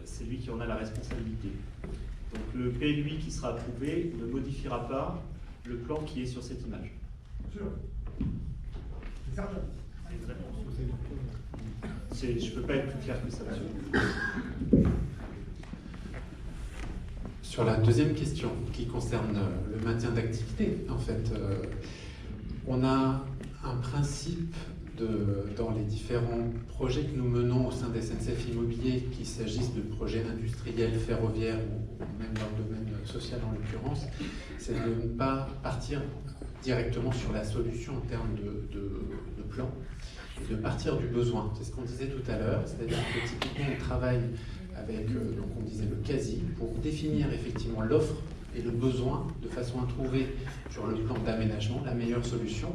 c'est lui qui en a la responsabilité. Donc le PLUI qui sera approuvé ne modifiera pas le plan qui est sur cette image. Sûr. C'est certain. Je ne peux pas être plus clair que ça, monsieur. Sur la deuxième question, qui concerne le maintien d'activité, en fait, on a un principe dans les différents projets que nous menons au sein des SNCF Immobilier, qu'il s'agisse de projets industriels, ferroviaires ou même dans le domaine social en l'occurrence, c'est de ne pas partir directement sur la solution en termes de plan, et de partir du besoin. C'est ce qu'on disait tout à l'heure, c'est-à-dire que typiquement on travaille avec, donc on disait le CASI, pour définir effectivement l'offre et le besoin de façon à trouver sur le plan d'aménagement la meilleure solution.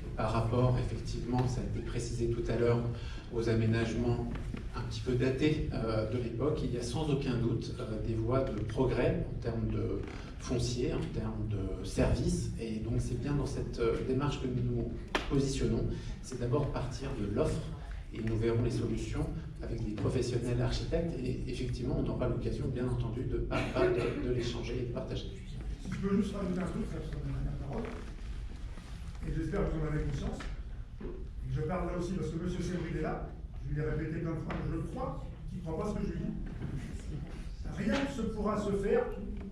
Et par rapport, effectivement, ça a été précisé tout à l'heure, aux aménagements un petit peu datés de l'époque, il y a sans aucun doute des voies de progrès en termes de foncier, en termes de services, et donc c'est bien dans cette démarche que nous nous positionnons, c'est d'abord partir de l'offre, et nous verrons les solutions avec des professionnels architectes, et effectivement on aura l'occasion bien entendu de l'échanger et de partager. Si je peux juste rajouter un truc, ça sera ma dernière parole, et j'espère que vous en avez conscience. Je parle là aussi parce que M. Sébril est là, je lui ai répété plein de fois, je crois qu'il ne croit pas ce que je lui dis. Rien ne se pourra se faire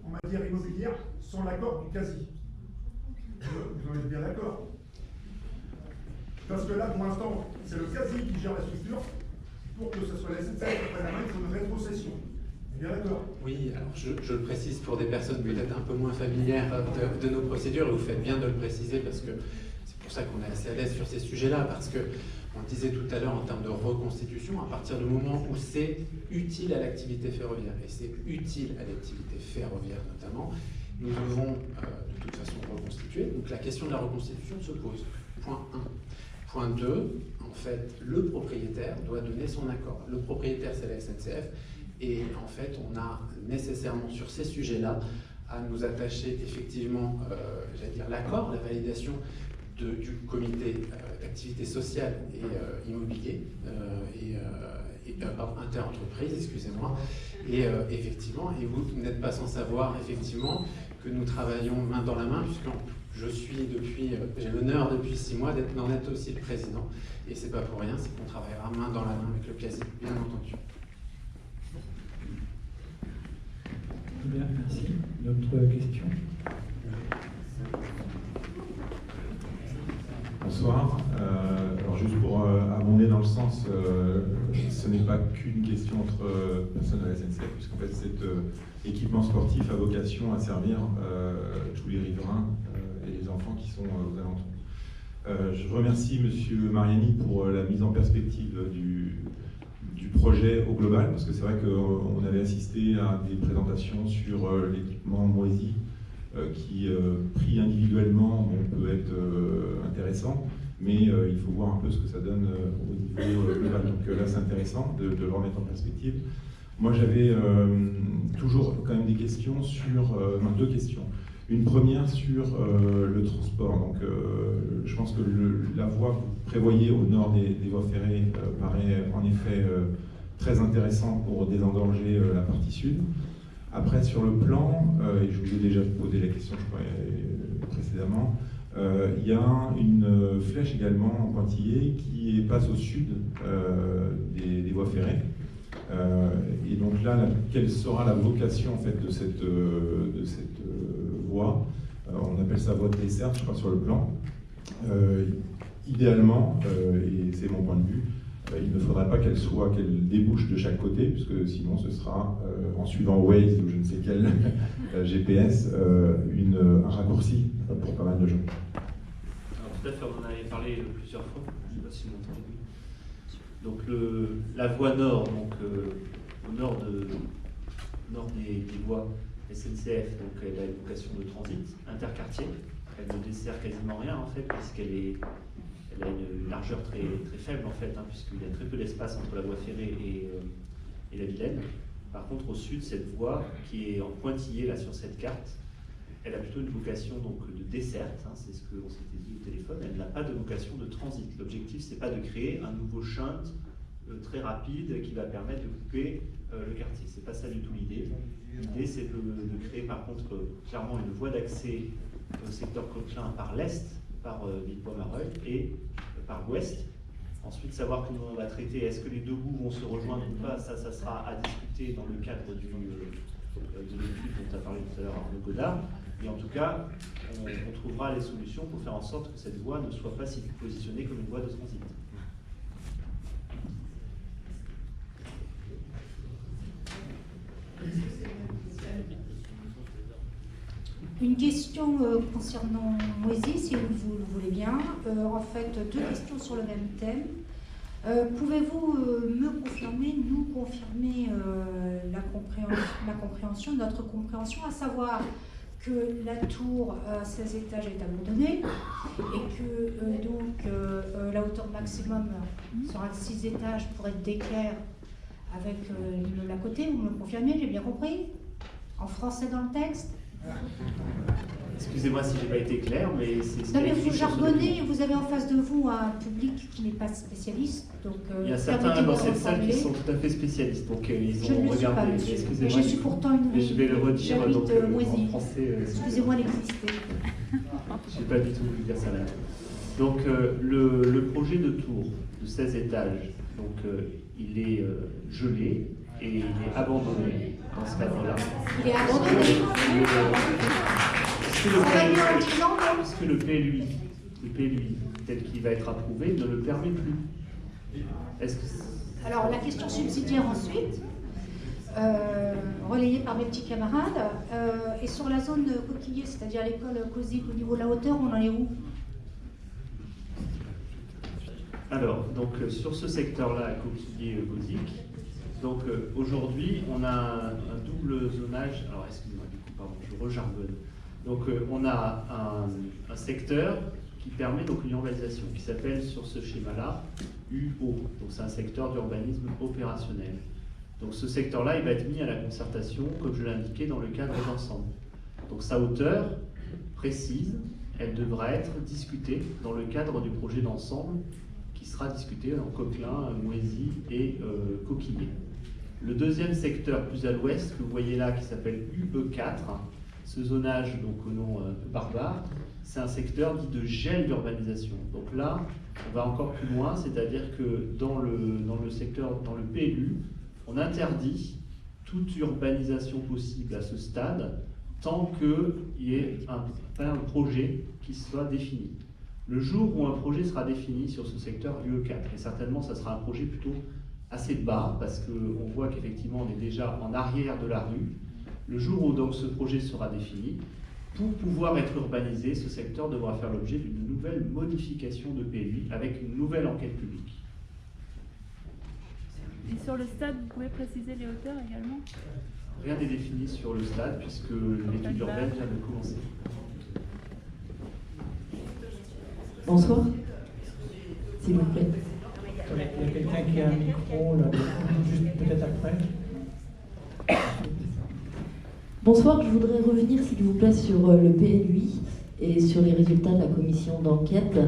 en matière immobilière sans l'accord du CASI. Vous en êtes bien d'accord? Parce que là, pour l'instant, c'est le CASI qui gère la structure. Pour que ce soit la SNCF qui prenne la main, il faut une rétrocession. Vous êtes bien d'accord? Oui, alors je le précise pour des personnes peut-être un peu moins familières de nos procédures, et vous faites bien de le préciser parce que c'est pour ça qu'on est assez à l'aise sur ces sujets-là, parce que on disait tout à l'heure en termes de reconstitution, à partir du moment où c'est utile à l'activité ferroviaire, et c'est utile à l'activité ferroviaire notamment, nous devons de toute façon reconstituer. Donc la question de la reconstitution se pose. Point 1. Point 2, en fait, le propriétaire doit donner son accord. Le propriétaire, c'est la SNCF, et en fait, on a nécessairement sur ces sujets-là à nous attacher effectivement, j'allais dire, l'accord, la validation du comité d'activité sociale et immobilier interentreprise, excusez-moi, et effectivement, et vous n'êtes pas sans savoir effectivement que nous travaillons main dans la main, puisque j'ai l'honneur depuis 6 mois d'en être aussi le président, et c'est pas pour rien, c'est qu'on travaillera main dans la main avec le CASI, bien entendu. Bien, merci. D'autres questions? Bonsoir. Alors juste pour abonder dans le sens, ce n'est pas qu'une question entre personnes de la SNCF, puisqu'en fait cet équipement sportif a vocation à servir tous les riverains et les enfants qui sont aux alentours. Je remercie M. Mariani pour la mise en perspective du projet au global, parce que c'est vrai qu'on avait assisté à des présentations sur l'équipement moisi, qui, pris individuellement, peut être intéressant, mais il faut voir un peu ce que ça donne au niveau global. Donc là, c'est intéressant de le remettre en perspective. Moi, j'avais toujours quand même des questions sur... deux questions. Une première sur le transport. Donc, je pense que la voie que vous prévoyez au nord des voies ferrées paraît en effet très intéressant pour désengorger la partie sud. Après, sur le plan, et je vous ai déjà posé la question, je crois, précédemment, il y a une flèche également en pointillé qui passe au sud des voies ferrées. Et donc là, quelle sera la vocation en fait de cette voie? On appelle ça voie de dessert, je crois, sur le plan. Idéalement, et c'est mon point de vue, il ne faudrait pas qu'elle débouche de chaque côté, puisque sinon ce sera, en suivant Waze ou je ne sais quel GPS, un raccourci pour pas mal de gens. Alors, tout à fait, on en avait parlé plusieurs fois, je ne sais pas si vous m'entendez. Donc la voie nord, donc, au nord des voies SNCF, donc elle a une vocation de transit interquartier. Elle ne dessert quasiment rien en fait, puisqu'elle a une largeur très, très faible en fait, puisqu'il y a très peu d'espace entre la voie ferrée et la Vilaine. Par contre, au sud, cette voie qui est en pointillé là sur cette carte, elle a plutôt une vocation donc de desserte, c'est ce qu'on s'était dit au téléphone. Elle n'a pas de vocation de transit. L'objectif, c'est pas de créer un nouveau shunt très rapide qui va permettre de couper le quartier. C'est pas ça du tout l'idée. L'idée, c'est de créer par contre clairement une voie d'accès au secteur Coquelin par l'est, par Villebois-Mareuil, et par l'ouest. Ensuite, savoir comment on va traiter, est-ce que les deux bouts vont se rejoindre ou pas, ça sera à discuter dans le cadre de l'étude dont a parlé tout à l'heure Arnaud Godard. Et en tout cas, on trouvera les solutions pour faire en sorte que cette voie ne soit pas positionnée comme une voie de transit. Une question concernant Moisy, si vous le voulez bien. En fait, deux questions sur le même thème. Pouvez-vous nous confirmer notre compréhension, à savoir que la tour 16 étages est abandonnée et que la hauteur maximum sera de 6 étages pour être d'éclair avec l'immeuble à côté? Vous me confirmez, j'ai bien compris? En français dans le texte? Excusez-moi si je n'ai pas été clair, mais c'est... Non mais vous jargonnez, vous avez en face de vous un public qui n'est pas spécialiste. Donc, il y a certains dans cette salle qui sont tout à fait spécialistes, donc ils ont regardé. Excusez-moi, je suis pourtant une... Je vais le redire donc, en français. Excusez-moi d'exister. Je n'ai pas du tout voulu dire ça là. Donc le projet de tour de 16 étages, donc, il est gelé et il est abandonné dans ce cadre-là. Il est abandonné. Parce que le PLUI, tel qu'il va être approuvé, ne le permet plus. Alors la question subsidiaire ensuite, relayée par mes petits camarades, et sur la zone coquillée, c'est-à-dire l'école COSIC au niveau de la hauteur, on en est où? Alors, donc sur ce secteur-là, coquillé COSIC, donc aujourd'hui, on a un double zonage. Alors, excusez-moi, du coup, pardon, je rejargonne. Donc, on a un secteur qui permet donc une urbanisation qui s'appelle sur ce schéma-là UO. Donc, c'est un secteur d'urbanisme opérationnel. Donc, ce secteur-là, il va être mis à la concertation, comme je l'ai indiqué, dans le cadre d'ensemble. Donc, sa hauteur précise, elle devra être discutée dans le cadre du projet d'ensemble qui sera discuté en Coquelin, Moisy et Coquillé. Le deuxième secteur plus à l'ouest, que vous voyez là, qui s'appelle UE4, ce zonage donc au nom barbare, c'est un secteur dit de gel d'urbanisation. Donc là, on va encore plus loin, c'est-à-dire que dans le secteur, dans le PLU, on interdit toute urbanisation possible à ce stade tant qu'il y ait un projet qui soit défini. Le jour où un projet sera défini sur ce secteur UE4, et certainement ça sera un projet plutôt assez bas, parce qu'on voit qu'effectivement on est déjà en arrière de la rue, le jour où donc ce projet sera défini, pour pouvoir être urbanisé, ce secteur devra faire l'objet d'une nouvelle modification de PLU avec une nouvelle enquête publique. Et sur le stade, vous pouvez préciser les hauteurs également? Rien n'est défini sur le stade puisque l'étude urbaine vient de commencer. Bonsoir, s'il vous plaît. Il y a quelqu'un qui a un micro, là, juste peut-être après. Bonsoir, je voudrais revenir, s'il vous plaît, sur le PLUI et sur les résultats de la commission d'enquête.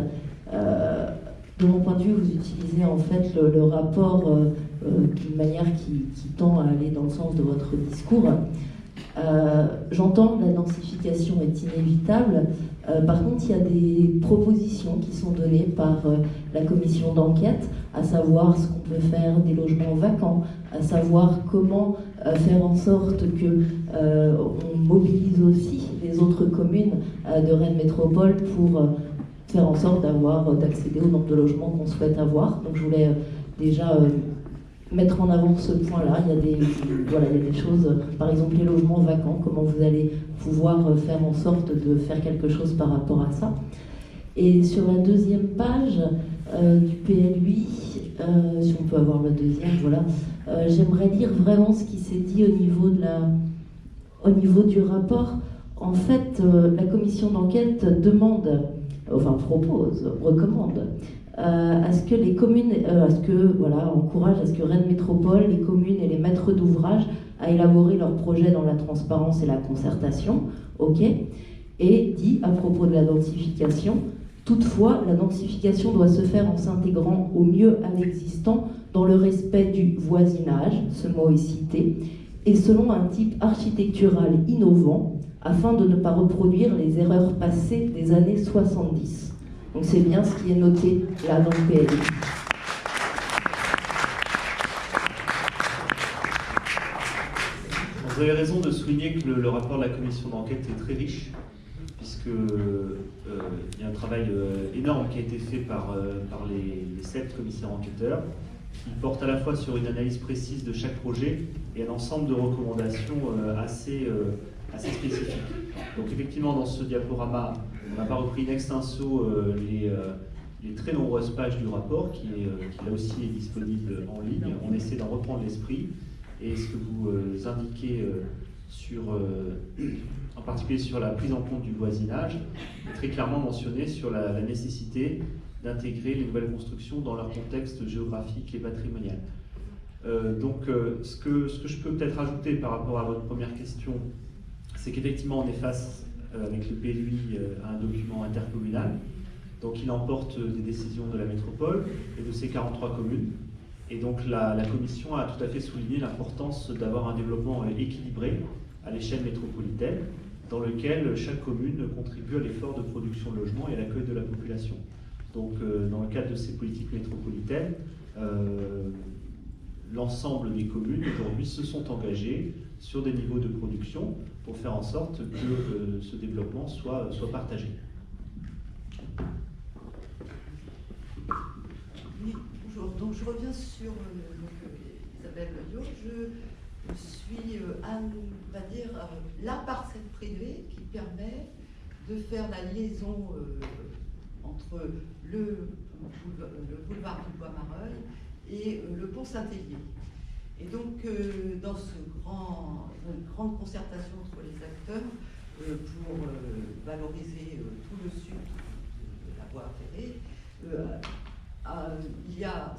De mon point de vue, vous utilisez en fait le rapport d'une manière qui tend à aller dans le sens de votre discours. J'entends que la densification est inévitable. Par contre, il y a des propositions qui sont données par la commission d'enquête à savoir ce qu'on peut faire des logements vacants, à savoir comment faire en sorte que on mobilise aussi les autres communes de Rennes Métropole pour faire en sorte d'accéder au nombre de logements qu'on souhaite avoir. Donc je voulais déjà mettre en avant ce point-là. Il y a des choses, par exemple les logements vacants, comment vous allez pouvoir faire en sorte de faire quelque chose par rapport à ça. Et sur la deuxième page du PLUI, si on peut avoir la deuxième, voilà, j'aimerais lire vraiment ce qui s'est dit au niveau du rapport. En fait, la commission d'enquête recommande à ce que les communes, encourage à ce que Rennes Métropole, les communes et les maîtres d'ouvrage à élaborer leurs projets dans la transparence et la concertation, ok, et dit à propos de la densification, toutefois, la densification doit se faire en s'intégrant au mieux à l'existant dans le respect du voisinage, ce mot est cité, et selon un type architectural innovant, afin de ne pas reproduire les erreurs passées des années 70. Donc c'est bien ce qui est noté là dans le PLU. Vous avez raison de souligner que le rapport de la commission d'enquête est très riche, puisque il y a un travail énorme qui a été fait par les 7 commissaires enquêteurs, qui porte à la fois sur une analyse précise de chaque projet et un ensemble de recommandations assez spécifiques. Donc effectivement, dans ce diaporama, on n'a pas repris in extenso les très nombreuses pages du rapport, qui là aussi est disponible en ligne. On essaie d'en reprendre l'esprit. Et ce que vous indiquez en particulier sur la prise en compte du voisinage, est très clairement mentionné sur la nécessité d'intégrer les nouvelles constructions dans leur contexte géographique et patrimonial. Ce que je peux peut-être ajouter par rapport à votre première question, c'est qu'effectivement on est face avec le PLUI à un document intercommunal, donc il emporte des décisions de la métropole et de ses 43 communes. Et donc la Commission a tout à fait souligné l'importance d'avoir un développement équilibré à l'échelle métropolitaine, dans lequel chaque commune contribue à l'effort de production de logements et à l'accueil de la population. Donc dans le cadre de ces politiques métropolitaines, l'ensemble des communes aujourd'hui se sont engagées sur des niveaux de production pour faire en sorte que ce développement soit partagé. Oui, bonjour. Donc je reviens sur Isabelle Dio. Je suis, on va dire, la parcelle privée qui permet de faire la liaison entre le boulevard du Bois-Mareuil et le pont Saint-Hélier. Et donc, dans une grande concertation entre les acteurs pour valoriser tout le sud de la voie ferrée, il y a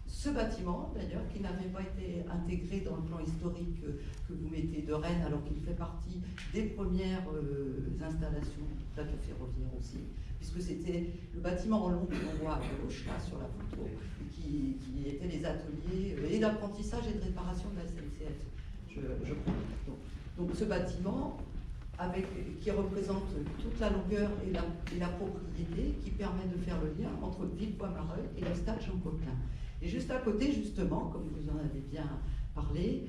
ce bâtiment, d'ailleurs, qui n'avait pas été intégré dans le plan historique que vous mettez de Rennes, alors qu'il fait partie des premières installations du plateau ferroviaire aussi, puisque c'était le bâtiment en long que l'on voit à gauche, là, sur la photo, qui étaient les ateliers et d'apprentissage et de réparation de la SNCF, je crois. Donc ce bâtiment, qui représente toute la longueur et la propriété, qui permet de faire le lien entre Ville-Bois-Mareuil et le stade Jean Coquelin. Et juste à côté, justement, comme vous en avez bien parlé,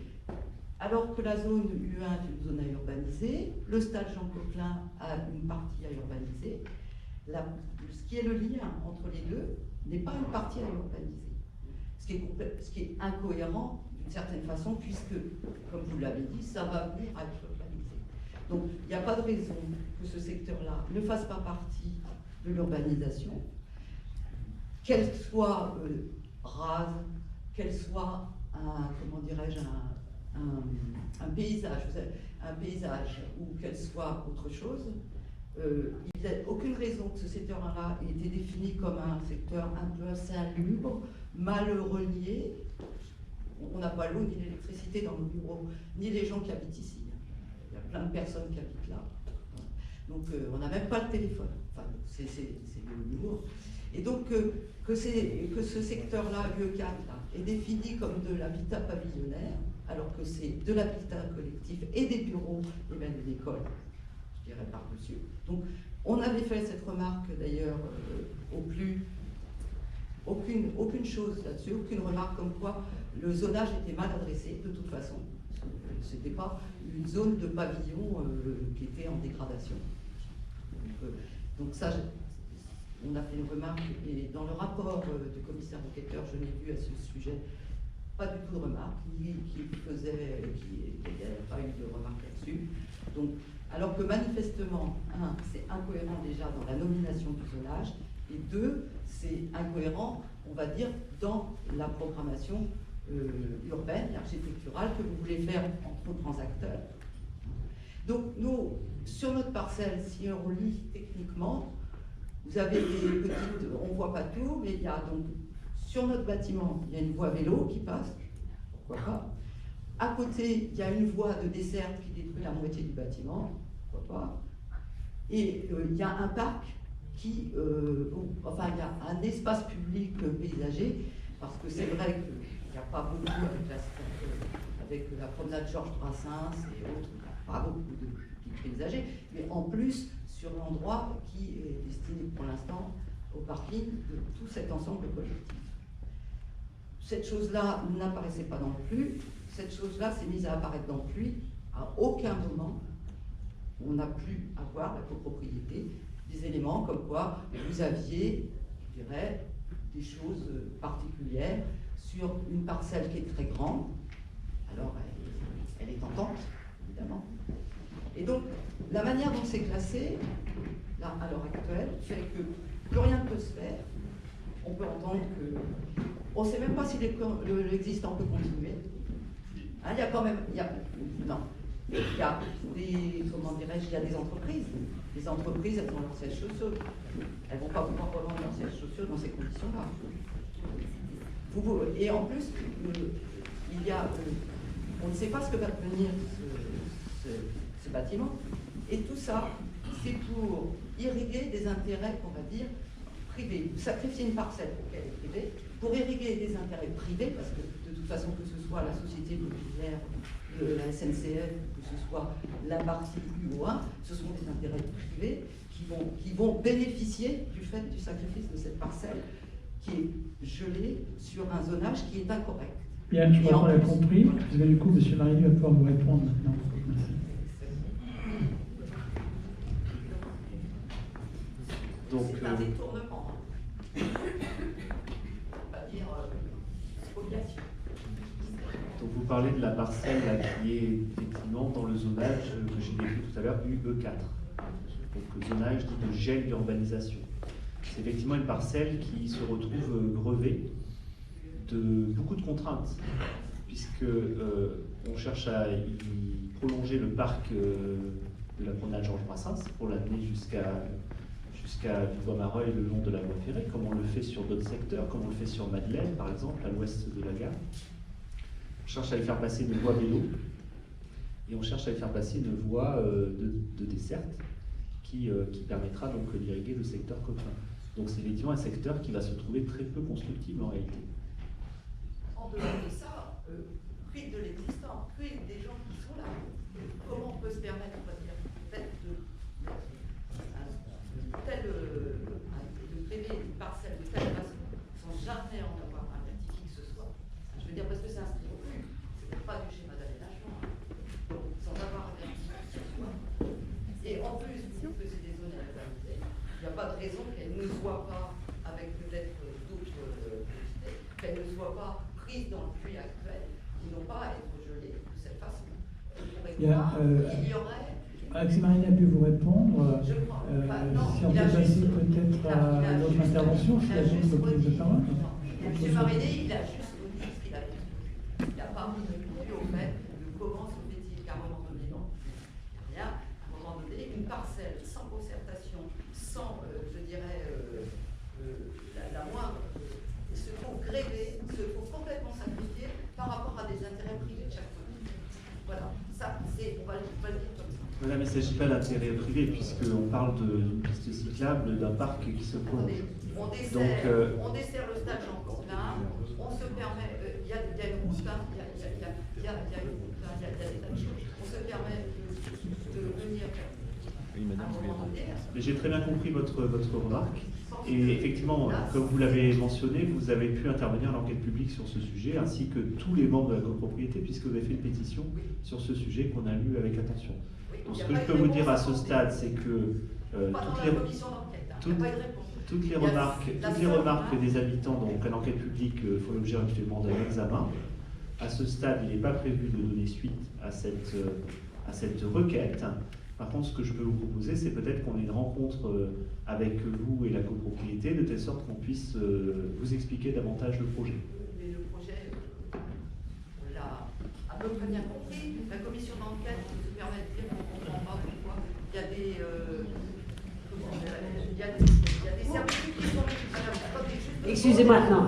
alors que la zone U1 est une zone à urbaniser, le stade Jean Coquelin a une partie à urbaniser. Ce qui est le lien entre les deux n'est pas une partie à urbaniser. Ce qui est incohérent d'une certaine façon, puisque, comme vous l'avez dit, ça va venir à être urbanisé. Donc, il n'y a pas de raison que ce secteur-là ne fasse pas partie de l'urbanisation, qu'elle soit rase, qu'elle soit un paysage ou qu'elle soit autre chose. Il n'y a aucune raison que ce secteur-là ait été défini comme un secteur un peu insalubre, mal relié. On n'a pas l'eau ni l'électricité dans nos bureaux, ni les gens qui habitent ici. Il y a plein de personnes qui habitent là. Donc on n'a même pas le téléphone. Enfin, c'est de l'humour. Et donc que ce secteur-là, UE4, est défini comme de l'habitat pavillonnaire, alors que c'est de l'habitat collectif et des bureaux et même de l'école, je dirais par-dessus. Donc on avait fait cette remarque d'ailleurs au aucune chose là-dessus, aucune remarque comme quoi le zonage était mal adressé de toute façon. C'était pas une zone de pavillon qui était en dégradation. Donc ça, on a fait une remarque, et dans le rapport du commissaire enquêteur, je n'ai vu à ce sujet pas du tout de remarque, qui n'avait pas eu de remarque là-dessus. Donc, alors que manifestement, un, c'est incohérent déjà dans la nomination du zonage, et deux, c'est incohérent, on va dire, dans la programmation urbaine et architecturale que vous voulez faire entre grands acteurs. Donc nous, sur notre parcelle, si on lit techniquement, vous avez des petites, on ne voit pas tout, mais il y a donc, sur notre bâtiment, il y a une voie vélo qui passe, pourquoi pas. À côté, il y a une voie de desserte qui détruit la moitié du bâtiment, pourquoi pas. Et il y a un parc qui, enfin, il y a un espace public paysager, parce que c'est vrai qu'il n'y a pas beaucoup avec la promenade Georges Brassens et autres, pas beaucoup de petits paysagers, mais en plus, sur l'endroit qui est destiné pour l'instant au parking de tout cet ensemble collectif. Cette chose-là n'apparaissait pas dans le flux, cette chose-là s'est mise à apparaître dans le flux. À aucun moment, on n'a pu avoir la copropriété, des éléments comme quoi vous aviez, je dirais, des choses particulières sur une parcelle qui est très grande. Alors, elle est tentante, évidemment. Et donc, la manière dont c'est classé, là, à l'heure actuelle, fait que plus rien ne peut se faire. On peut entendre que... On ne sait même pas si l'existant peut continuer. Hein, il y a quand même... non. Il y a des... Comment dirais-je? Il y a des entreprises. Les entreprises, elles ont leur siège social. Elles ne vont pas pouvoir revendre leur siège social dans ces conditions-là. Et en plus, il y a... on ne sait pas ce que va devenir ce bâtiment. Et tout ça, c'est pour irriguer des intérêts, on va dire, privés. Sacrifier une parcelle pour qu'elle est privée, pour irriguer des intérêts privés, parce que de toute façon, que ce soit la société immobilière de la SNCF, que ce soit la partie UO1, ce sont des intérêts privés qui vont bénéficier du fait du sacrifice de cette parcelle qui est gelée sur un zonage qui est incorrect. Bien, je crois qu'on l'a compris. Parce que du coup, M. Marigny va pouvoir vous répondre maintenant. Merci. Donc, c'est un détournement. On va dire spoliation. Donc vous parlez de la parcelle là, qui est effectivement dans le zonage que j'ai décrit tout à l'heure, UE4. Donc le zonage dit de gel d'urbanisation. C'est effectivement une parcelle qui se retrouve grevée de beaucoup de contraintes, puisque on cherche à y prolonger le parc de la promenade Georges Brassens pour l'amener jusqu'à Villevoie-Mareuil le long de la voie ferrée, comme on le fait sur d'autres secteurs, comme on le fait sur Madeleine, par exemple, à l'ouest de la gare. On cherche à y faire passer une voie vélo, et on cherche à y faire passer une voie de desserte qui permettra donc d'irriguer le secteur coquin. Donc c'est effectivement un secteur qui va se trouver très peu constructible en réalité. En dehors de ça, quid de l'existant, quid des gens qui sont là. Comment on peut se permettre, on va dire, peut-être de prélever une parcelle de telle façon sans jamais en avoir averti qui que ce soit? Je veux dire, parce que c'est inscrit au plus, c'est pas du schéma d'aménagement, donc sans avoir averti qui que ce soit. Et en plus, vous dites que c'est des zones à urbanisées, il n'y a pas de raison qu'elles ne soient pas, avec peut-être d'autres qu'elles ne soient pas prises dans le puits actuel, qui n'ont pas à être gelées de cette façon. Il y aurait... Alexis Marigny a pu vous répondre. Si on peut passer peut-être à l'autre intervention, si la gente veut prise de parole. M. Marigny, il a juste dit ce qu'il a dit. Il n'a pas répondu au fait de comment se fait-il qu'à un moment donné, non. Il y a à un moment donné une parcelle sans concertation, sans, je dirais, la moindre, se trouve grévée, se trouve complètement sacrifiée par rapport à des intérêts privés de chaque côté. Voilà, ça, on va le dire comme ça. Madame, il ne s'agit pas d'intérêt privé, puisqu'on parle d'une piste cyclable, d'un parc qui se prolonge. On dessert le stade Jean Courtin, on se permet, il y a une route, il y a des tas de choses. On se permet de venir à un moment donné. Mais j'ai très bien compris votre remarque. Et effectivement, comme vous l'avez mentionné, vous avez pu intervenir à l'enquête publique sur ce sujet, ainsi que tous les membres de la copropriété, puisque vous avez fait une pétition sur ce sujet qu'on a lu avec attention. Donc ce que je peux vous dire à ce stade, c'est que toutes les remarques des habitants, donc à l'enquête publique, font l'objet actuellement d'un examen. À ce stade, il n'est pas prévu de donner suite à cette requête. Par contre, ce que je peux vous proposer, c'est peut-être qu'on ait une rencontre avec vous et la copropriété, de telle sorte qu'on puisse vous expliquer davantage le projet. Mais le projet, on l'a à peu près bien compris. La commission d'enquête se permet de dire qu'on ne comprend pas pourquoi il y a des servitudes qui sont... Excusez-moi, non,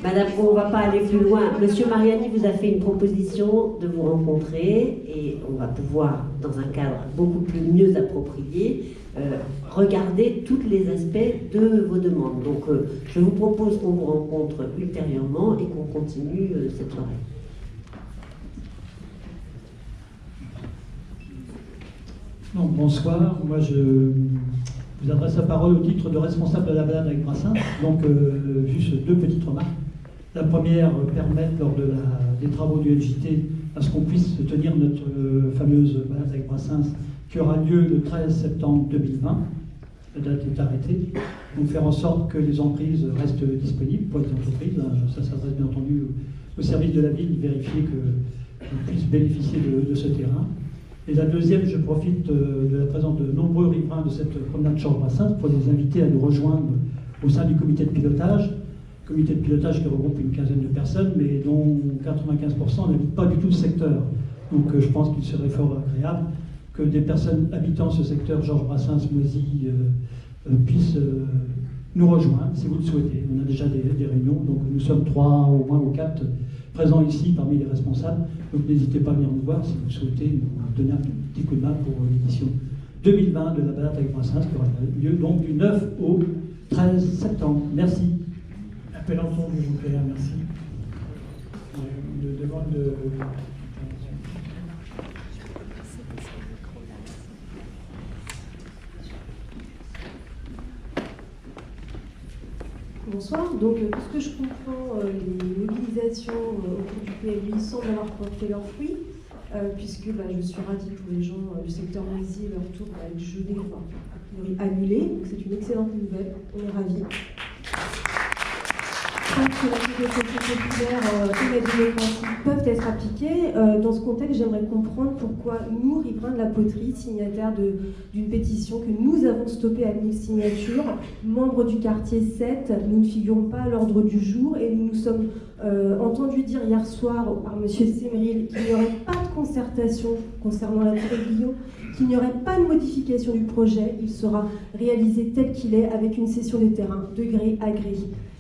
madame, on ne va pas aller plus loin. Monsieur Mariani vous a fait une proposition de vous rencontrer et on va pouvoir, dans un cadre beaucoup plus mieux approprié, regarder tous les aspects de vos demandes. Donc, je vous propose qu'on vous rencontre ultérieurement et qu'on continue cette soirée. Donc, bonsoir, moi je vous adresse la parole au titre de responsable de la balade avec Brassens. Donc, juste deux petites remarques. La première, permettre lors des travaux du LJT à ce qu'on puisse tenir notre fameuse balade avec Brassens qui aura lieu le 13 septembre 2020. La date est arrêtée. Donc, faire en sorte que les emprises restent disponibles pour les entreprises. Ça s'adresse bien entendu au service de la ville, vérifier qu'on puisse bénéficier de ce terrain. Et la deuxième, je profite de la présence de nombreux riverains de cette promenade Georges-Brassens pour les inviter à nous rejoindre au sein du comité de pilotage. Comité de pilotage qui regroupe une quinzaine de personnes, mais dont 95% n'habitent pas du tout ce secteur. Donc je pense qu'il serait fort agréable que des personnes habitant ce secteur Georges-Brassens, Moisy, puissent nous rejoindre, si vous le souhaitez. On a déjà des réunions, donc nous sommes 3 au moins ou 4 présents ici parmi les responsables. Donc n'hésitez pas à venir nous voir si vous souhaitez nous donner un petit coup de main pour l'édition 2020 de la balade avec Brassens qui aura lieu donc du 9 au 13 septembre. Merci. Appel entendu, je vous plaît, merci. Une demande de... Bonsoir. Donc, ce que je comprends, les mobilisations autour du PLI semblent avoir porté leurs fruits, puisque je suis ravie que les gens du secteur Moisy, leur tour va être gelé, enfin, a priori annulé. Donc, c'est une excellente nouvelle. On est ravis. Que la sécurité populaire et la démocratie peuvent être appliquées. Dans ce contexte, j'aimerais comprendre pourquoi nous, riverains de la Poterie, signataires d'une pétition que nous avons stoppée à 1000 signatures, membres du quartier 7, nous ne figurons pas à l'ordre du jour et nous nous sommes entendus dire hier soir par M. Semeril qu'il n'y aurait pas de concertation concernant la tour Guillon, qu'il n'y aurait pas de modification du projet, il sera réalisé tel qu'il est avec une cession des terrains de gré à gré.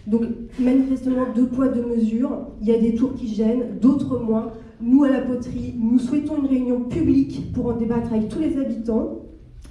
Donc, manifestement, 2 poids, 2 mesures. Il y a des tours qui gênent, d'autres moins. Nous, à la Poterie, nous souhaitons une réunion publique pour en débattre avec tous les habitants.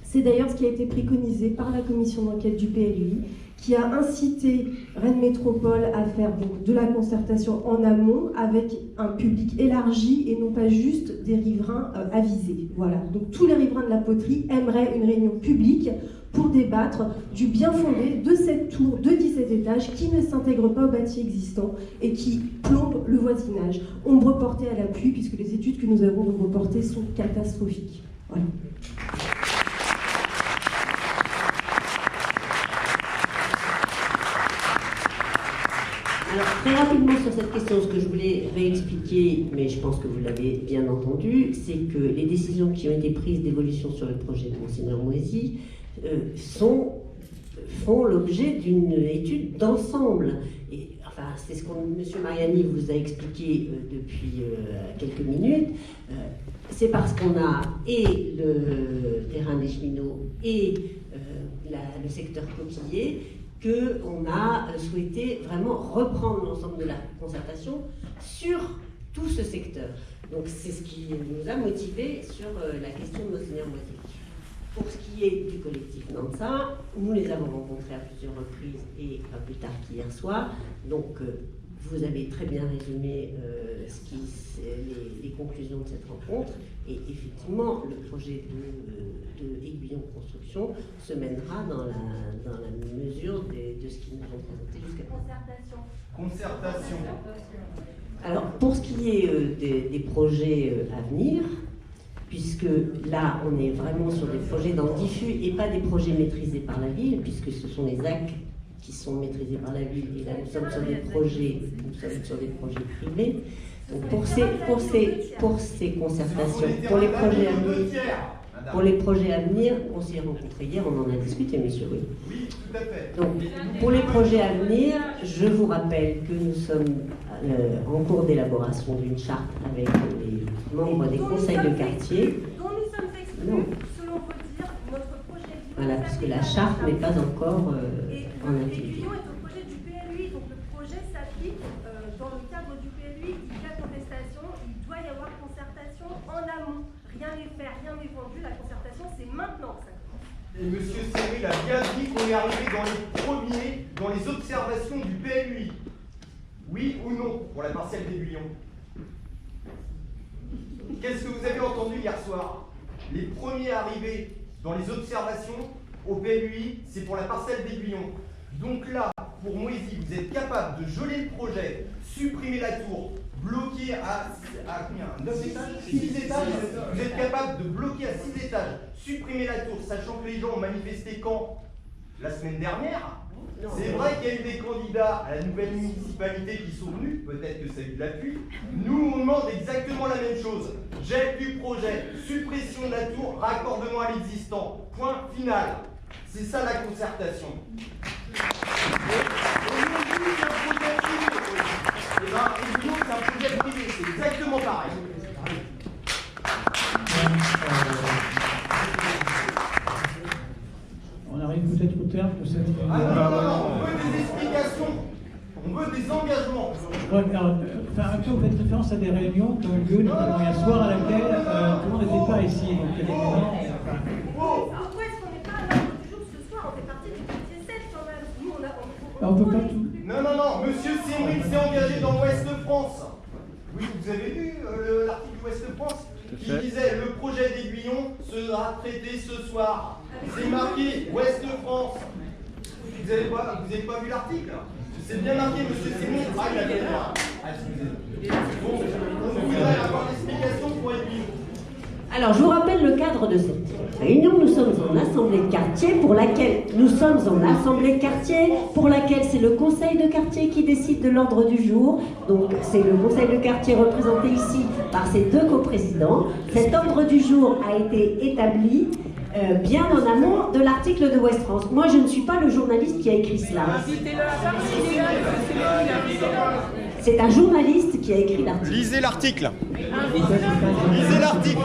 C'est d'ailleurs ce qui a été préconisé par la commission d'enquête du PLUI, qui a incité Rennes Métropole à faire de la concertation en amont avec un public élargi et non pas juste des riverains avisés. Voilà. Donc, tous les riverains de la Poterie aimeraient une réunion publique pour débattre du bien fondé de cette tour de 17 étages qui ne s'intègre pas au bâti existant et qui plombe le voisinage. Ombre portée à l'appui, puisque les études que nous avons reportées sont catastrophiques. Voilà. Alors, très rapidement sur cette question, ce que je voulais réexpliquer, mais je pense que vous l'avez bien entendu, c'est que les décisions qui ont été prises d'évolution sur le projet de Monseigneur Moisy font l'objet d'une étude d'ensemble. Et enfin, c'est ce que M. Mariani vous a expliqué depuis quelques minutes. C'est parce qu'on a et le terrain des cheminots et le secteur côtier qu'on a souhaité vraiment reprendre l'ensemble de la concertation sur tout ce secteur. Donc c'est ce qui nous a motivés sur la question de Monseigneur Moisy. Pour ce qui est du collectif Nansa, nous les avons rencontrés à plusieurs reprises et pas plus tard qu'hier soir. Donc vous avez très bien résumé les conclusions de cette rencontre. Et effectivement, le projet de Aiguillon Construction se mènera dans la mesure de ce qu'ils nous ont présenté jusqu'à présent. Concertation. Alors, pour ce qui est des projets à venir, puisque là, on est vraiment sur des projets dans le diffus et pas des projets maîtrisés par la ville, puisque ce sont les ZAC qui sont maîtrisés par la ville, et là, nous sommes sur des projets privés. Donc, pour ces concertations, pour les projets à venir, on s'est rencontrés hier, on en a discuté, monsieur, oui. Oui, tout à fait. Donc, pour les projets à venir, je vous rappelle que nous sommes en cours d'élaboration d'une charte avec les membres des conseils de quartier. Dont nous sommes exclus, selon vos dires, notre projet. Voilà, puisque la charte n'est pas encore en activité. Aiguillon est au projet du PLUI, donc le projet s'applique dans le cadre du PLUI. Il y a contestation, il doit y avoir concertation en amont. Rien n'est fait, rien n'est vendu, la concertation c'est maintenant que ça commence. Et monsieur Cyril a bien dit qu'on est arrivé dans les observations du PLUI. Oui ou non pour la parcelle d'Aiguillon? Qu'est-ce que vous avez entendu hier soir? Les premiers arrivés dans les observations au PLUI, c'est pour la parcelle d'Aiguillon. Donc là, pour Moisy, vous êtes capable de geler le projet, supprimer la tour, bloquer à combien? 9 étages? 6 étages? Vous êtes capable de bloquer à 6 étages, supprimer la tour, sachant que les gens ont manifesté quand? La semaine dernière. C'est vrai qu'il y a eu des candidats à la nouvelle municipalité qui sont venus, peut-être que ça a eu de l'appui. Nous, on demande exactement la même chose. Gel du projet, suppression de la tour, raccordement à l'existant. Point final. C'est ça la concertation. Aiguillon, c'est un projet privé, c'est exactement pareil. On arrive peut-être au terme de cette réunion. On veut des explications, on veut des engagements. Vous faites référence à des réunions qui ont eu lieu notamment hier soir à laquelle tout le monde n'était pas ici. Donc il y a des moments. Pourquoi est-ce qu'on n'est pas à l'ordre du jour ce soir? On fait partie du quartier 7 quand même. Nous, on peut pas tout. Non, monsieur Cyril s'est engagé dans Ouest France. Oui, vous avez lu l'article Ouest France qui disait le projet d'Aiguillon sera traité ce soir. C'est marqué Ouest France. Vous n'avez pas vu l'article? C'est bien marqué, monsieur Cyril. Ah, il a bien là. Bon, on voudrait avoir l'explication pour Aiguillon. Alors, je vous rappelle le cadre de cette réunion. Nous sommes en assemblée de quartier pour laquelle c'est le conseil de quartier qui décide de l'ordre du jour. Donc, c'est le conseil de quartier représenté ici par ses deux coprésidents. Cet ordre du jour a été établi bien en amont de l'article de Ouest France. Moi, je ne suis pas le journaliste qui a écrit cela. C'est un journaliste qui a écrit l'article. Lisez l'article. Lisez l'article.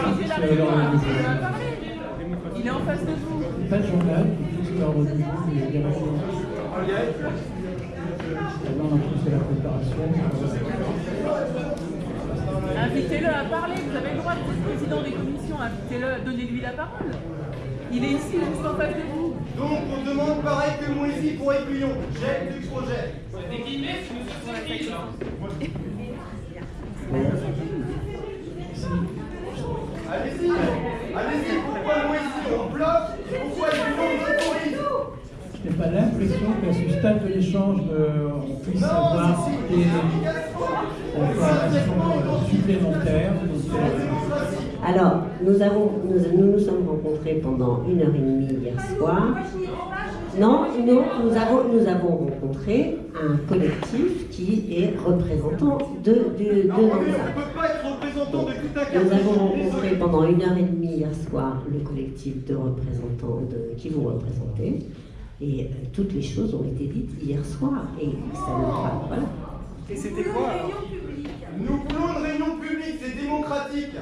Il est en face de vous. Pas de journal, juste l'ordre du jour, des réunions. On a poussé la préparation. Invitez-le à parler, vous avez le droit de être président des commissions, invitez-le, donnez-lui la parole. Il est ici, juste en face de vous. Donc on demande pareil que Moisy pour Aiguillon, gel du projet. Des guillemets, c'est monsieur Cyril. Allez-y, pourquoi Moisy on bloque? Pourquoi Aiguillon on autorise? Je n'ai pas l'impression qu'à ce stade de l'échange, on puisse avoir des informations supplémentaires. Alors, nous nous sommes rencontrés pendant 1h30 hier soir. Non, nous avons rencontré un collectif qui est représentant de Nantes. On ne peut pas être représentant de tout un quartier. Nous avons rencontré pendant 1h30 hier soir le collectif de représentants qui vous représentez. Et toutes les choses ont été dites hier soir. Et ça ne va pas. Voilà. Et c'était quoi alors? Nous voulons une réunion publique, c'est démocratique.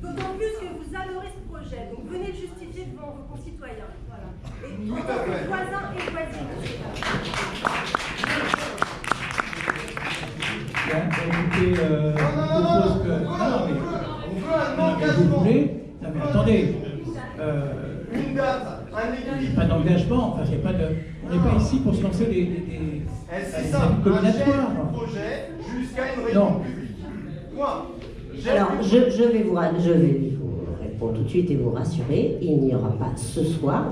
D'autant plus que vous adorez ce projet, donc venez le justifier devant vos concitoyens. Voilà. Et tout à fait. Voisins et voisines. Écoutez, on veut un engagement. Non, mais attendez. Une date, un équilibre. Pas d'engagement, enfin, on n'est pas ici pour se lancer des c'est ça, un combinatoires. projet jusqu'à une réunion publique. Point. Alors, je vais vous répondre tout de suite et vous rassurer, il n'y aura pas ce soir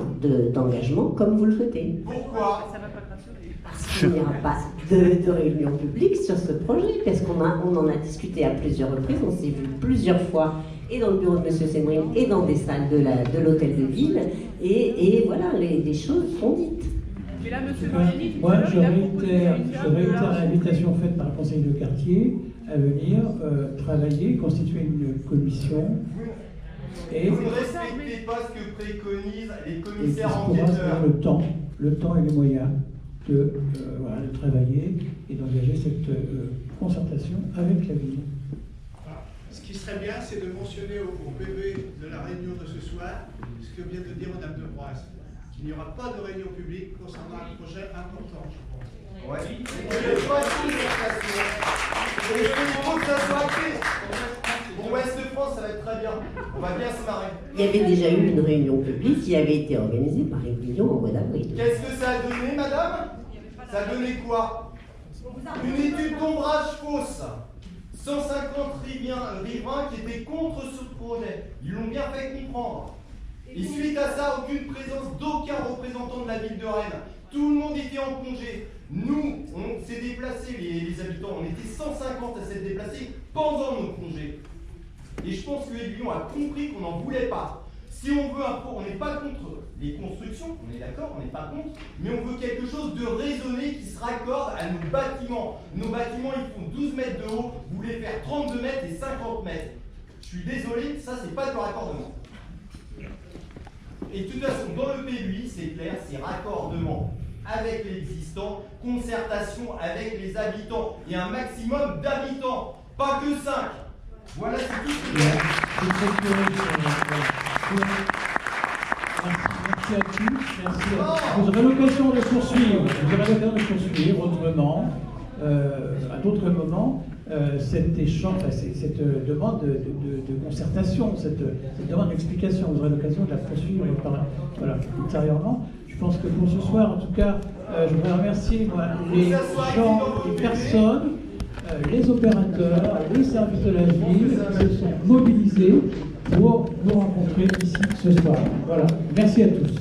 d'engagement comme vous le souhaitez. Pourquoi? Parce qu'il n'y aura pas de réunion publique sur ce projet, parce qu'on en a discuté à plusieurs reprises, on s'est vu plusieurs fois, et dans le bureau de M. Semouine, et dans des salles de l'hôtel de ville, et voilà, les choses sont dites. Et là, M. Mariani, Moi, je réitère l'invitation faite par le conseil de quartier à venir travailler, constituer une commission. Et vous ne respectez pas ce que préconisent les qui commissaires pourra se donner enquêteurs. le temps et les moyens de travailler et d'engager cette concertation avec la ville. Ce qui serait bien, c'est de mentionner au PV de la réunion de ce soir ce que vient de dire Mme Debroise, qu'il n'y aura pas de réunion publique concernant un projet important, je pense. Ouais. Il n'y a pas de concertation. Et il faut que ça soit acté. Pour Ouest France, ça va être très bien. On va bien se marrer. Il y avait déjà eu une réunion publique qui avait été organisée par Yves Guillon au mois d'avril. Qu'est-ce que ça a donné, madame? Ça a donné quoi? Une étude d'ombrage fausse. 150 riverains qui étaient contre ce projet. Ils l'ont bien fait comprendre. Et suite à ça, aucune présence d'aucun représentant de la ville de Rennes. Tout le monde était en congé. Nous, on s'est déplacés, les habitants, on était 150 à s'être déplacés pendant nos congés. Et je pense que Yves Guillon a compris qu'on n'en voulait pas. Si on veut on n'est pas contre les constructions, on est d'accord, on n'est pas contre, mais on veut quelque chose de raisonné qui se raccorde à nos bâtiments. Nos bâtiments, ils font 12 mètres de haut, vous voulez faire 32 mètres et 50 mètres. Je suis désolé, ça c'est pas du raccordement. Et de toute façon, dans le PLUI, c'est clair, c'est raccordement avec l'existant, concertation avec les habitants et un maximum d'habitants, pas que 5. Voilà, c'est tout ce que Merci à tous. Merci. Vous aurez l'occasion de poursuivre autrement, à d'autres moments, cet échange, cette demande de concertation, cette demande d'explication. Vous aurez l'occasion de la poursuivre ultérieurement. Je pense que pour ce soir, en tout cas, je voudrais remercier les gens, les personnes, les opérateurs, les services de la ville qui se sont mobilisés pour nous rencontrer ici ce soir. Voilà. Merci à tous.